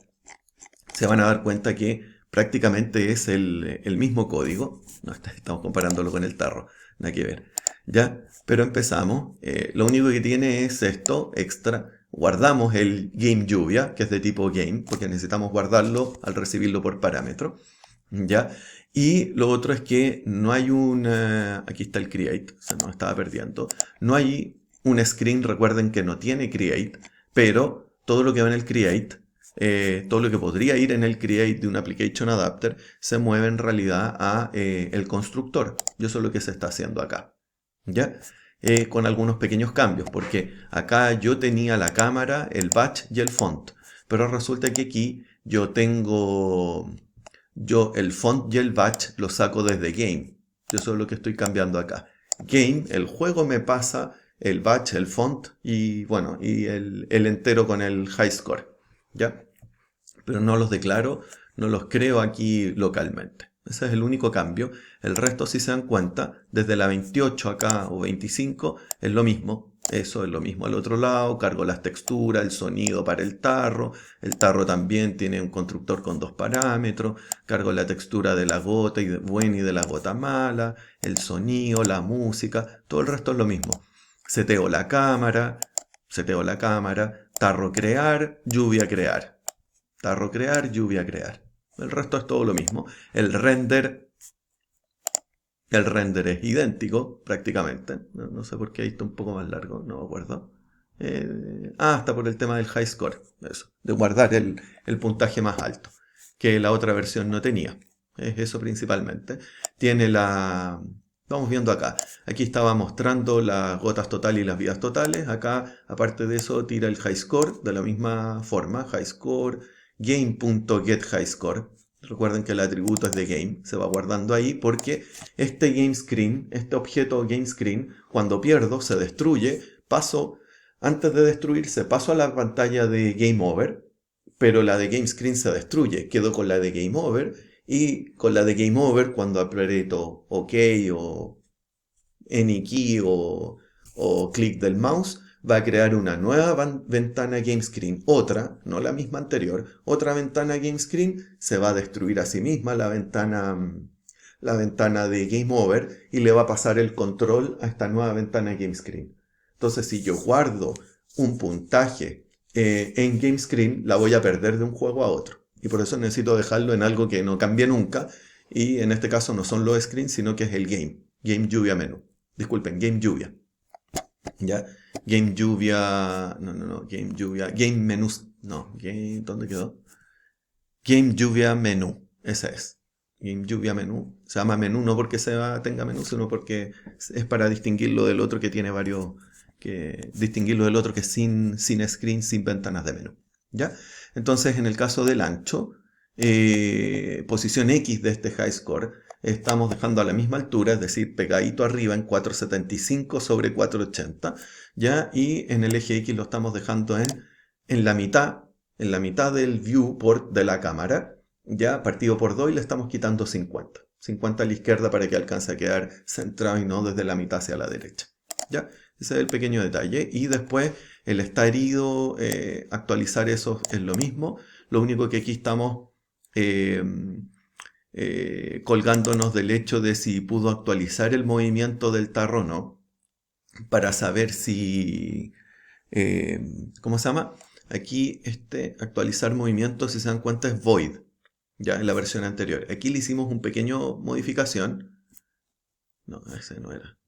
se van a dar cuenta que prácticamente es el mismo código. No, estamos comparándolo con el tarro, nada que ver. ¿Ya? Pero empezamos. Lo único que tiene es esto, extra. Guardamos el game lluvia, que es de tipo game, porque necesitamos guardarlo al recibirlo por parámetro. ¿Ya? Y lo otro es que no hay un... aquí está el create, se nos estaba perdiendo. No hay un screen, recuerden que no tiene create, pero todo lo que va en el create, todo lo que podría ir en el create de un application adapter, se mueve en realidad a el constructor. Y eso es lo que se está haciendo acá. ¿Ya? Con algunos pequeños cambios, porque acá yo tenía la cámara, el batch y el font. Pero resulta que aquí yo tengo... Yo el font y el batch lo saco desde game. Eso es lo que estoy cambiando acá. Game, el juego me pasa el batch, el font y bueno, y el entero con el high score. ¿Ya? Pero no los declaro, no los creo aquí localmente. Ese es el único cambio. El resto, si se dan cuenta, desde la 28 acá o 25 es lo mismo. Eso es lo mismo al otro lado. Cargo las texturas, el sonido para el tarro. El tarro también tiene un constructor con 2 parámetros. Cargo la textura de la gota buena y de la gota mala. El sonido, la música. Todo el resto es lo mismo. Seteo la cámara. Tarro crear, lluvia crear. Tarro crear, lluvia crear. El resto es todo lo mismo. El render es idéntico prácticamente. No sé por qué ahí está un poco más largo, no me acuerdo. Está por el tema del high score. Eso, de guardar el puntaje más alto, que la otra versión no tenía. Es eso principalmente. Tiene la... Vamos viendo acá. Aquí estaba mostrando las gotas totales y las vidas totales. Acá, aparte de eso, tira el high score de la misma forma. High score, game.getHighScore. Recuerden que el atributo es de game. Se va guardando ahí porque este game screen, este objeto game screen, cuando pierdo, se destruye. Antes de destruirse, paso a la pantalla de game over. Pero la de game screen se destruye. Quedo con la de game over. Y con la de game over, cuando aprieto OK o any key o clic del mouse, va a crear una nueva ventana game screen, otra, no la misma anterior, otra ventana game screen, se va a destruir a sí misma la ventana de game over y le va a pasar el control a esta nueva ventana game screen. Entonces, si yo guardo un puntaje en game screen, la voy a perder de un juego a otro. Y por eso necesito dejarlo en algo que no cambie nunca. Y en este caso no son los screens, sino que es el game lluvia menú. Disculpen, game lluvia. ¿Ya? Game lluvia... No, game lluvia... Game menús... No, game... ¿Dónde quedó? Game lluvia menú. Esa es. Game lluvia menú. Se llama menú no porque tenga menú, sino porque es para distinguirlo del otro que tiene varios... distinguirlo del otro que es sin screen, sin ventanas de menú. ¿Ya? Entonces, en el caso del ancho, posición X de este high score, estamos dejando a la misma altura, es decir, pegadito arriba en 475 sobre 480, ¿ya? Y en el eje X lo estamos dejando en la mitad del viewport de la cámara, ya partido por 2 y le estamos quitando 50. 50 a la izquierda para que alcance a quedar centrado y no desde la mitad hacia la derecha. ¿Ya? Ese es el pequeño detalle. Y después el estar herido, actualizar eso es lo mismo. Lo único que aquí estamos colgándonos del hecho de si pudo actualizar el movimiento del tarro o no. Para saber si... ¿cómo se llama? Aquí actualizar movimiento, si se dan cuenta, es void. Ya en la versión anterior. Aquí le hicimos un pequeño modificación. No, ese no era.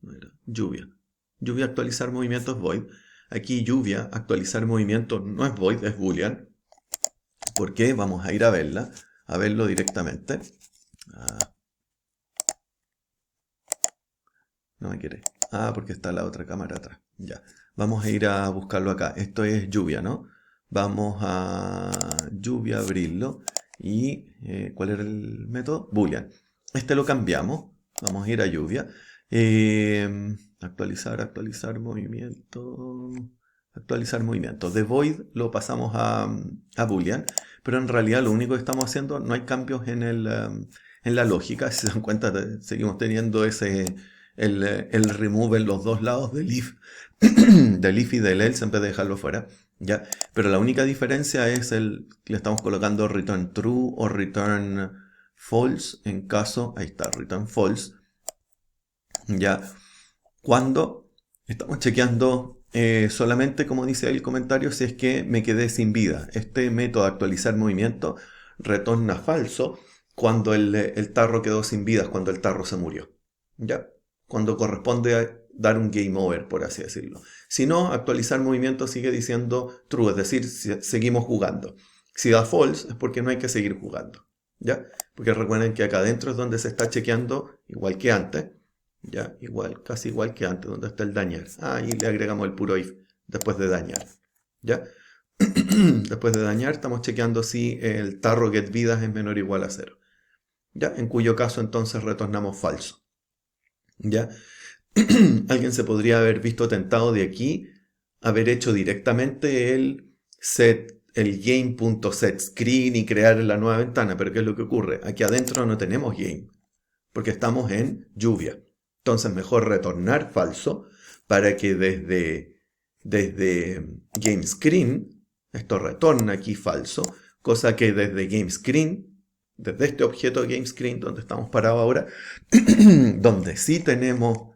Lluvia. Lluvia actualizar movimiento es void. Aquí lluvia actualizar movimiento no es void, es boolean. ¿Por qué? Vamos a ir a verla. A verlo directamente. No me quiere. Porque está la otra cámara atrás. Ya. Vamos a ir a buscarlo acá. Esto es lluvia, ¿no? Vamos a lluvia, abrirlo. ¿Y cuál era el método? Boolean. Este lo cambiamos. Vamos a ir a lluvia. Actualizar movimiento. Actualizar movimiento. De void lo pasamos a boolean. Pero en realidad lo único que estamos haciendo, no hay cambios en la lógica. Si se dan cuenta, seguimos teniendo ese el remove en los dos lados del if, del if y del else en vez de dejarlo fuera. ¿Ya? Pero la única diferencia es le estamos colocando return true o return false en caso, ahí está, return false. ¿Ya? Cuando estamos chequeando solamente, como dice el comentario, si es que me quedé sin vida. Este método de actualizar movimiento retorna falso cuando el tarro quedó sin vidas, cuando el tarro se murió. ¿Ya? Cuando corresponde a dar un game over, por así decirlo. Si no, actualizar movimiento sigue diciendo true, es decir, seguimos jugando. Si da false es porque no hay que seguir jugando. ¿Ya? Porque recuerden que acá adentro es donde se está chequeando, igual que antes. Ya, igual, casi igual que antes, donde está el dañar. Y le agregamos el puro if después de dañar. ¿Ya? Después de dañar estamos chequeando si el tarro get vidas es menor o igual a 0. ¿Ya? En cuyo caso entonces retornamos falso. ¿Ya? Alguien se podría haber visto tentado de aquí haber hecho directamente el game.setScreen y crear la nueva ventana. Pero ¿qué es lo que ocurre? Aquí adentro no tenemos game, porque estamos en lluvia. Entonces mejor retornar falso para que desde GameScreen, esto retorna aquí falso, cosa que desde GameScreen, desde este objeto GameScreen donde estamos parados ahora, donde sí tenemos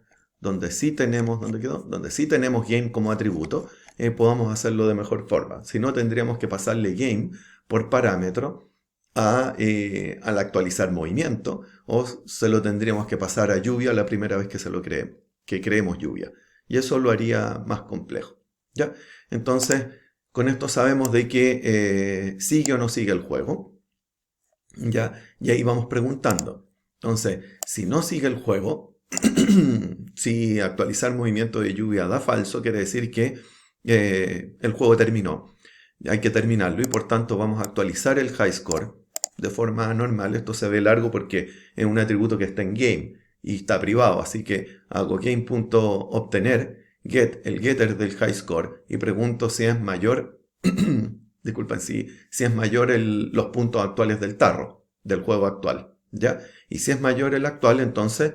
game como atributo, podamos hacerlo de mejor forma. Si no, tendríamos que pasarle game por parámetro al actualizar movimiento, o se lo tendríamos que pasar a lluvia la primera vez que creemos lluvia, y eso lo haría más complejo. ¿Ya? Entonces, con esto sabemos de que sigue o no sigue el juego. ¿Ya? Y ahí vamos preguntando. Entonces, si no sigue el juego, si actualizar movimiento de lluvia da falso, quiere decir que el juego terminó. Hay que terminarlo y por tanto vamos a actualizar el high score de forma normal. Esto se ve largo porque es un atributo que está en game y está privado, así que hago game.obtener get, el getter del high score, y pregunto si es mayor disculpen, si es mayor los puntos actuales del tarro del juego actual, ¿ya? Y si es mayor el actual, entonces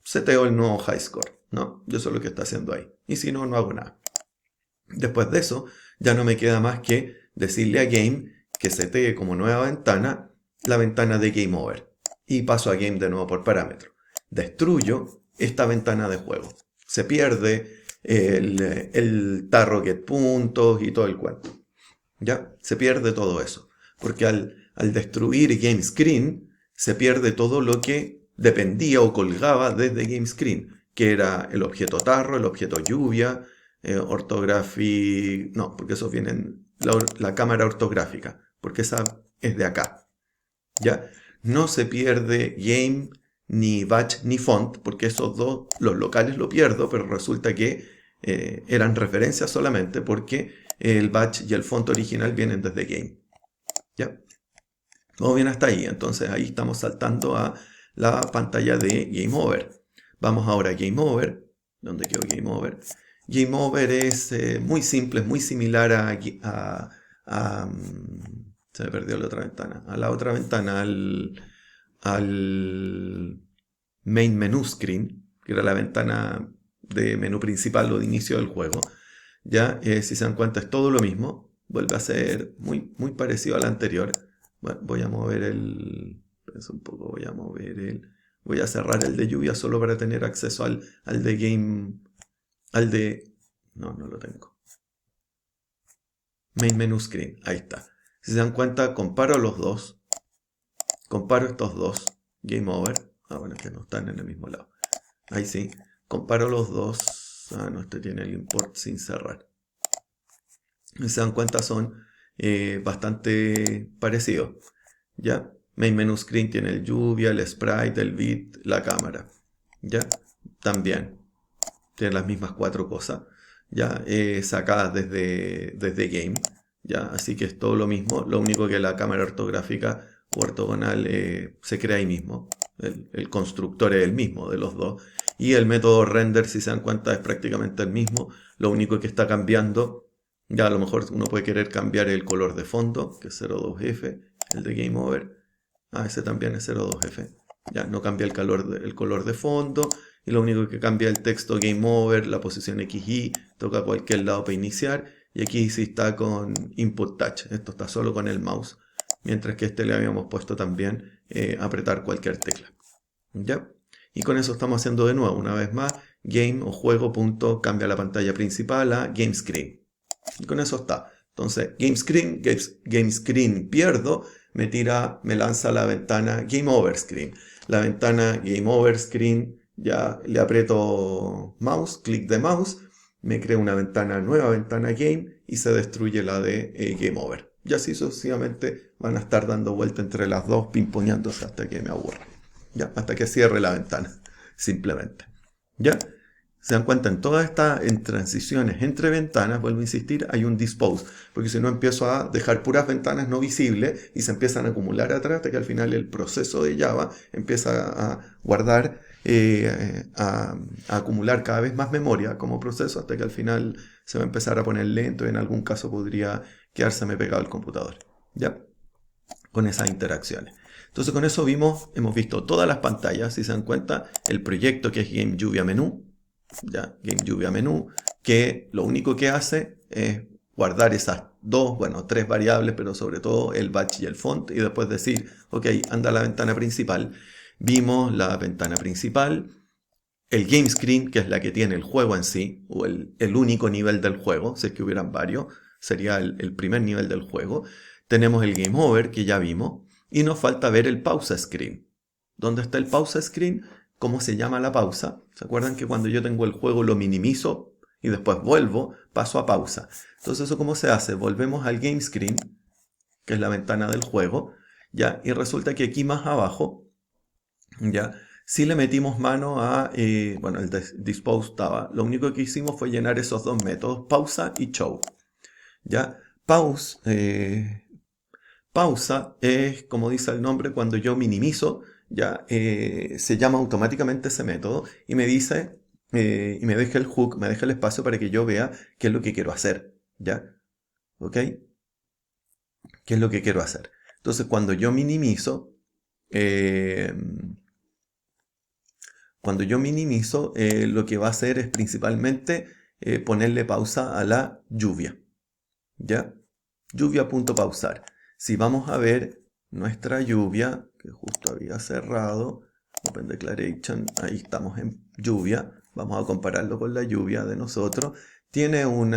seteo el nuevo high score, ¿no? Eso es lo que está haciendo ahí, y si no, no hago nada. Después de eso, ya no me queda más que decirle a Game que setee como nueva ventana la ventana de Game Over. Y paso a Game de nuevo por parámetro. Destruyo esta ventana de juego. Se pierde el tarro get puntos y todo el cuento. ¿Ya? Se pierde todo eso. Porque al destruir Game Screen, se pierde todo lo que dependía o colgaba desde Game Screen, que era el objeto tarro, el objeto lluvia, ortography, no, porque esos vienen, la cámara ortográfica, porque esa es de acá, ¿ya? No se pierde game, ni batch, ni font, porque esos dos, los locales lo pierdo, pero resulta que eran referencias solamente, porque el batch y el font original vienen desde game, ¿ya? Vamos bien hasta ahí, entonces ahí estamos saltando a la pantalla de Game Over. Vamos ahora a Game Over, donde quedó Game Over. Game Over es muy simple, es muy similar se me perdió la otra ventana. A la otra ventana, al Main Menu Screen, que era la ventana de menú principal o de inicio del juego. Ya, si se dan cuenta, es todo lo mismo. Vuelve a ser muy, muy parecido al anterior. Bueno, voy a mover voy a cerrar el de lluvia solo para tener acceso al de Game. No lo tengo. Main Menu Screen, ahí está. Si se dan cuenta, comparo los dos. Comparo estos dos. Game Over. Bueno, que no están en el mismo lado. Ahí sí. Comparo los dos. No, este tiene el import sin cerrar. Si se dan cuenta, son bastante parecidos. ¿Ya? Main Menu Screen tiene el lluvia, el sprite, el bit, la cámara. ¿Ya? También. Tiene las mismas 4 cosas. Ya sacadas desde Game, ya, así que es todo lo mismo, lo único que la cámara ortográfica o ortogonal se crea ahí mismo, el constructor es el mismo de los dos, y el método render, si se dan cuenta, es prácticamente el mismo, lo único que está cambiando, ya a lo mejor uno puede querer cambiar el color de fondo, que es 02F, el de Game Over, ese también es 02F, ya no cambia el color de fondo, y lo único que cambia el texto Game Over, la posición XY, toca cualquier lado para iniciar, y aquí sí está con Input Touch, esto está solo con el mouse, mientras que le habíamos puesto también apretar cualquier tecla. ¿Ya? Y con eso estamos haciendo de nuevo, una vez más, game o juego punto, cambia la pantalla principal a Game Screen. Y con eso está. Entonces, Game Screen pierdo, me lanza la ventana Game Over Screen. La ventana Game Over Screen, ya le aprieto mouse, clic de mouse, me crea una nueva ventana Game y se destruye la de Game Over. Y así sucesivamente van a estar dando vuelta entre las dos, pimponeándose hasta que me aburra. ¿Ya? Hasta que cierre la ventana, simplemente. ¿Ya? Se dan cuenta, en todas estas transiciones entre ventanas, vuelvo a insistir, hay un dispose, porque si no empiezo a dejar puras ventanas no visibles y se empiezan a acumular atrás hasta que al final el proceso de Java empieza a guardar, a acumular cada vez más memoria como proceso hasta que al final se va a empezar a poner lento y en algún caso podría quedárseme pegado el computador. ¿Ya? Con esas interacciones. Entonces con eso hemos visto todas las pantallas, si se dan cuenta, el proyecto que es Game Lluvia Menú, ya, Game Lluvia Menú, que lo único que hace es guardar esas tres variables, pero sobre todo el batch y el font, y después decir, ok, anda a la ventana principal. Vimos la ventana principal, el Game Screen, que es la que tiene el juego en sí, o el único nivel del juego, si es que hubieran varios, sería el primer nivel del juego. Tenemos el Game Over, que ya vimos, y nos falta ver el Pausa Screen. ¿Dónde está el Pausa Screen? ¿Cómo se llama la pausa? ¿Se acuerdan que cuando yo tengo el juego lo minimizo y después vuelvo, paso a pausa? Entonces, ¿eso cómo se hace? Volvemos al Game Screen, que es la ventana del juego, ¿ya? Y resulta que aquí más abajo, ¿ya? Si le metimos mano a, el dispose estaba, lo único que hicimos fue llenar esos dos métodos, pausa y show. ¿Ya? Pausa es, como dice el nombre, cuando yo minimizo, ya se llama automáticamente ese método y me dice, y me deja el hook, me deja el espacio para que yo vea qué es lo que quiero hacer. ¿Ya? ¿Ok? ¿Qué es lo que quiero hacer? Entonces, cuando yo minimizo, lo que va a hacer es principalmente ponerle pausa a la lluvia. ¿Ya? Lluvia.pausar. Si vamos a ver nuestra lluvia, que justo había cerrado, Open Declaration, ahí estamos en lluvia, vamos a compararlo con la lluvia de nosotros, tiene un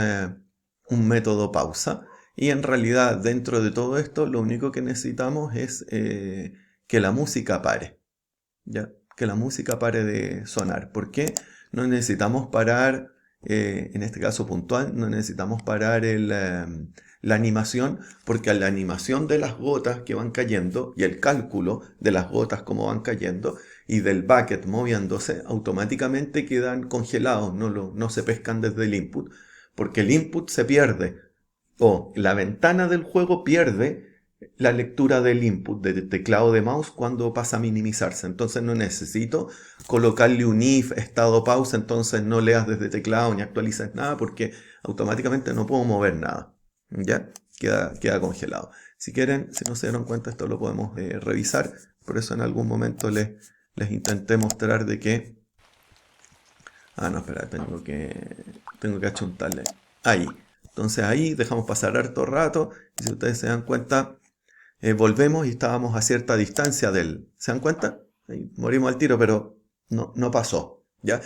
método pausa y en realidad dentro de todo esto lo único que necesitamos es que la música pare. ¿Ya? Que la música pare de sonar. ¿Por qué? No necesitamos parar, en este caso puntual, no necesitamos parar la animación, porque a la animación de las gotas que van cayendo y el cálculo de las gotas como van cayendo y del bucket moviéndose, automáticamente quedan congelados, no se pescan desde el input, porque el input se pierde, o la ventana del juego pierde la lectura del input de teclado de mouse cuando pasa a minimizarse. Entonces no necesito colocarle un if, estado pausa, entonces no leas desde teclado ni actualices nada porque automáticamente no puedo mover nada. ¿Ya? Queda congelado. Si quieren, si no se dieron cuenta, esto lo podemos revisar. Por eso en algún momento les intenté mostrar de que... no, espera, tengo que achuntarle. Ahí. Entonces ahí dejamos pasar harto rato. Y si ustedes se dan cuenta, volvemos y estábamos a cierta distancia del... ¿Se dan cuenta? Ahí morimos al tiro, pero no pasó. ¿Ya?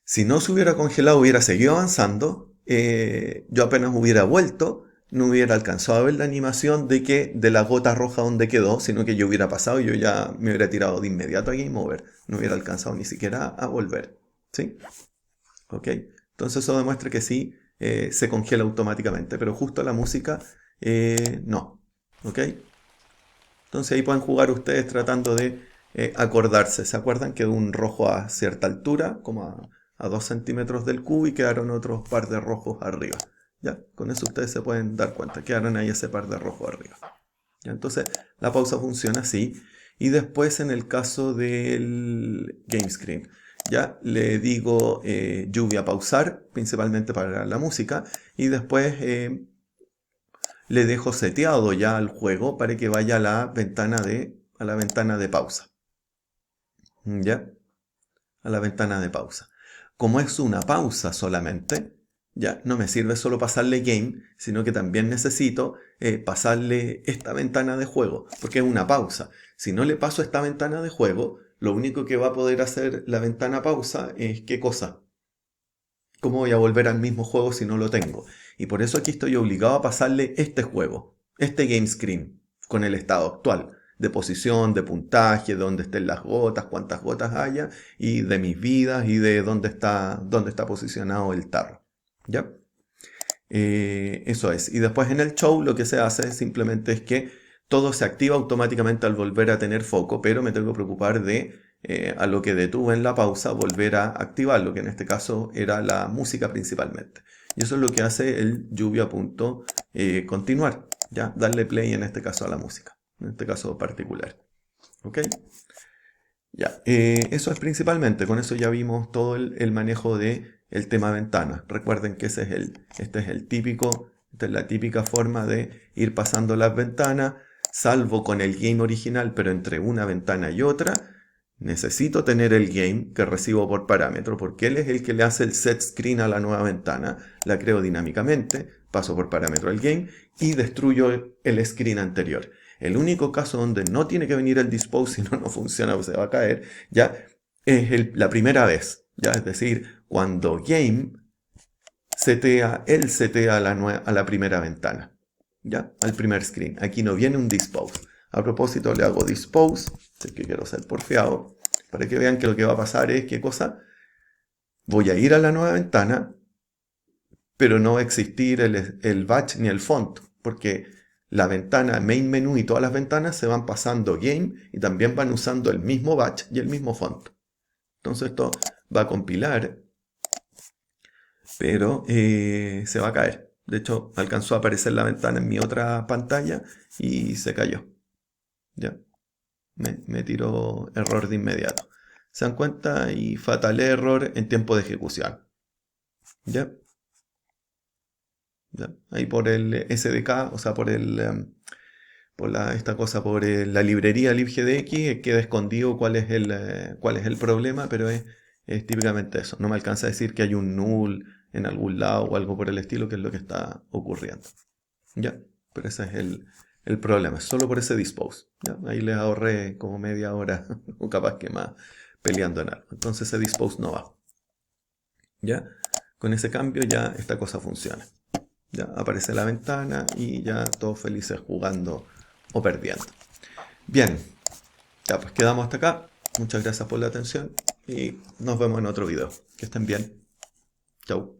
Si no se hubiera congelado, hubiera seguido avanzando. Yo apenas hubiera vuelto, no hubiera alcanzado a ver la animación de la gota roja donde quedó, sino que yo hubiera pasado y yo ya me hubiera tirado de inmediato a Game Over. No hubiera alcanzado ni siquiera a volver. ¿Sí? ¿Ok? Entonces eso demuestra que sí, se congela automáticamente, pero justo la música no. ¿Ok? Entonces ahí pueden jugar ustedes tratando de acordarse. ¿Se acuerdan? Quedó un rojo a cierta altura, como a 2 centímetros del cubo y quedaron otros par de rojos arriba. ¿Ya? Con eso ustedes se pueden dar cuenta. Quedaron ahí ese par de rojos arriba. ¿Ya? Entonces la pausa funciona así. Y después en el caso del game screen, ya le digo lluvia pausar, principalmente para la música. Y después le dejo seteado ya al juego para que vaya a la ventana de pausa. ¿Ya? a la ventana de pausa. Como es una pausa solamente, ya no me sirve solo pasarle game, sino que también necesito pasarle esta ventana de juego, porque es una pausa. Si no le paso esta ventana de juego, lo único que va a poder hacer la ventana pausa es ¿qué cosa? ¿Cómo voy a volver al mismo juego si no lo tengo? Y por eso aquí estoy obligado a pasarle este juego, este game screen, con el estado actual, de posición, de puntaje, de dónde estén las gotas, cuántas gotas haya, y de mis vidas y de dónde está posicionado el tarro. ¿Ya? Eso es. Y después en el show lo que se hace simplemente es que todo se activa automáticamente al volver a tener foco, pero me tengo que preocupar de a lo que detuve en la pausa volver a activarlo, que en este caso era la música principalmente. Y eso es lo que hace el lluvia.continuar, ¿ya? Darle play en este caso a la música, en este caso particular. ¿Ok? Ya, eso es principalmente, con eso ya vimos todo el manejo de el tema ventana. Recuerden que esta es la típica forma de ir pasando las ventanas, salvo con el game original, pero entre una ventana y otra, necesito tener el game que recibo por parámetro, porque él es el que le hace el set screen a la nueva ventana, la creo dinámicamente, paso por parámetro el game y destruyo el screen anterior. El único caso donde no tiene que venir el dispose, si no funciona o se va a caer, ya es la primera vez. Ya, es decir, cuando game él setea a la primera ventana. ¿Ya? Al primer screen. Aquí no viene un dispose. A propósito, le hago dispose, sé que quiero ser porfiado, para que vean que lo que va a pasar es, ¿qué cosa? Voy a ir a la nueva ventana, pero no va a existir el batch ni el font, porque la ventana main menu y todas las ventanas se van pasando game y también van usando el mismo batch y el mismo font. Entonces esto va a compilar, pero se va a caer. De hecho, alcanzó a aparecer la ventana en mi otra pantalla y se cayó. ¿Ya? Me tiró error de inmediato. ¿Se dan cuenta? Y fatal error en tiempo de ejecución. ¿Ya? ¿Ya? Ahí por el SDK, o sea, por la librería libgdx, queda escondido cuál es el problema, pero es típicamente eso. No me alcanza a decir que hay un null en algún lado o algo por el estilo, que es lo que está ocurriendo. ¿Ya? Pero ese es el problema, solo por ese dispose. ¿Ya? Ahí les ahorré como media hora, o capaz que más, peleando en algo. Entonces ese dispose no va. ¿Ya? Con ese cambio ya esta cosa funciona. Ya aparece la ventana y ya todos felices jugando o perdiendo. Bien, ya pues quedamos hasta acá. Muchas gracias por la atención y nos vemos en otro video. Que estén bien. Chau.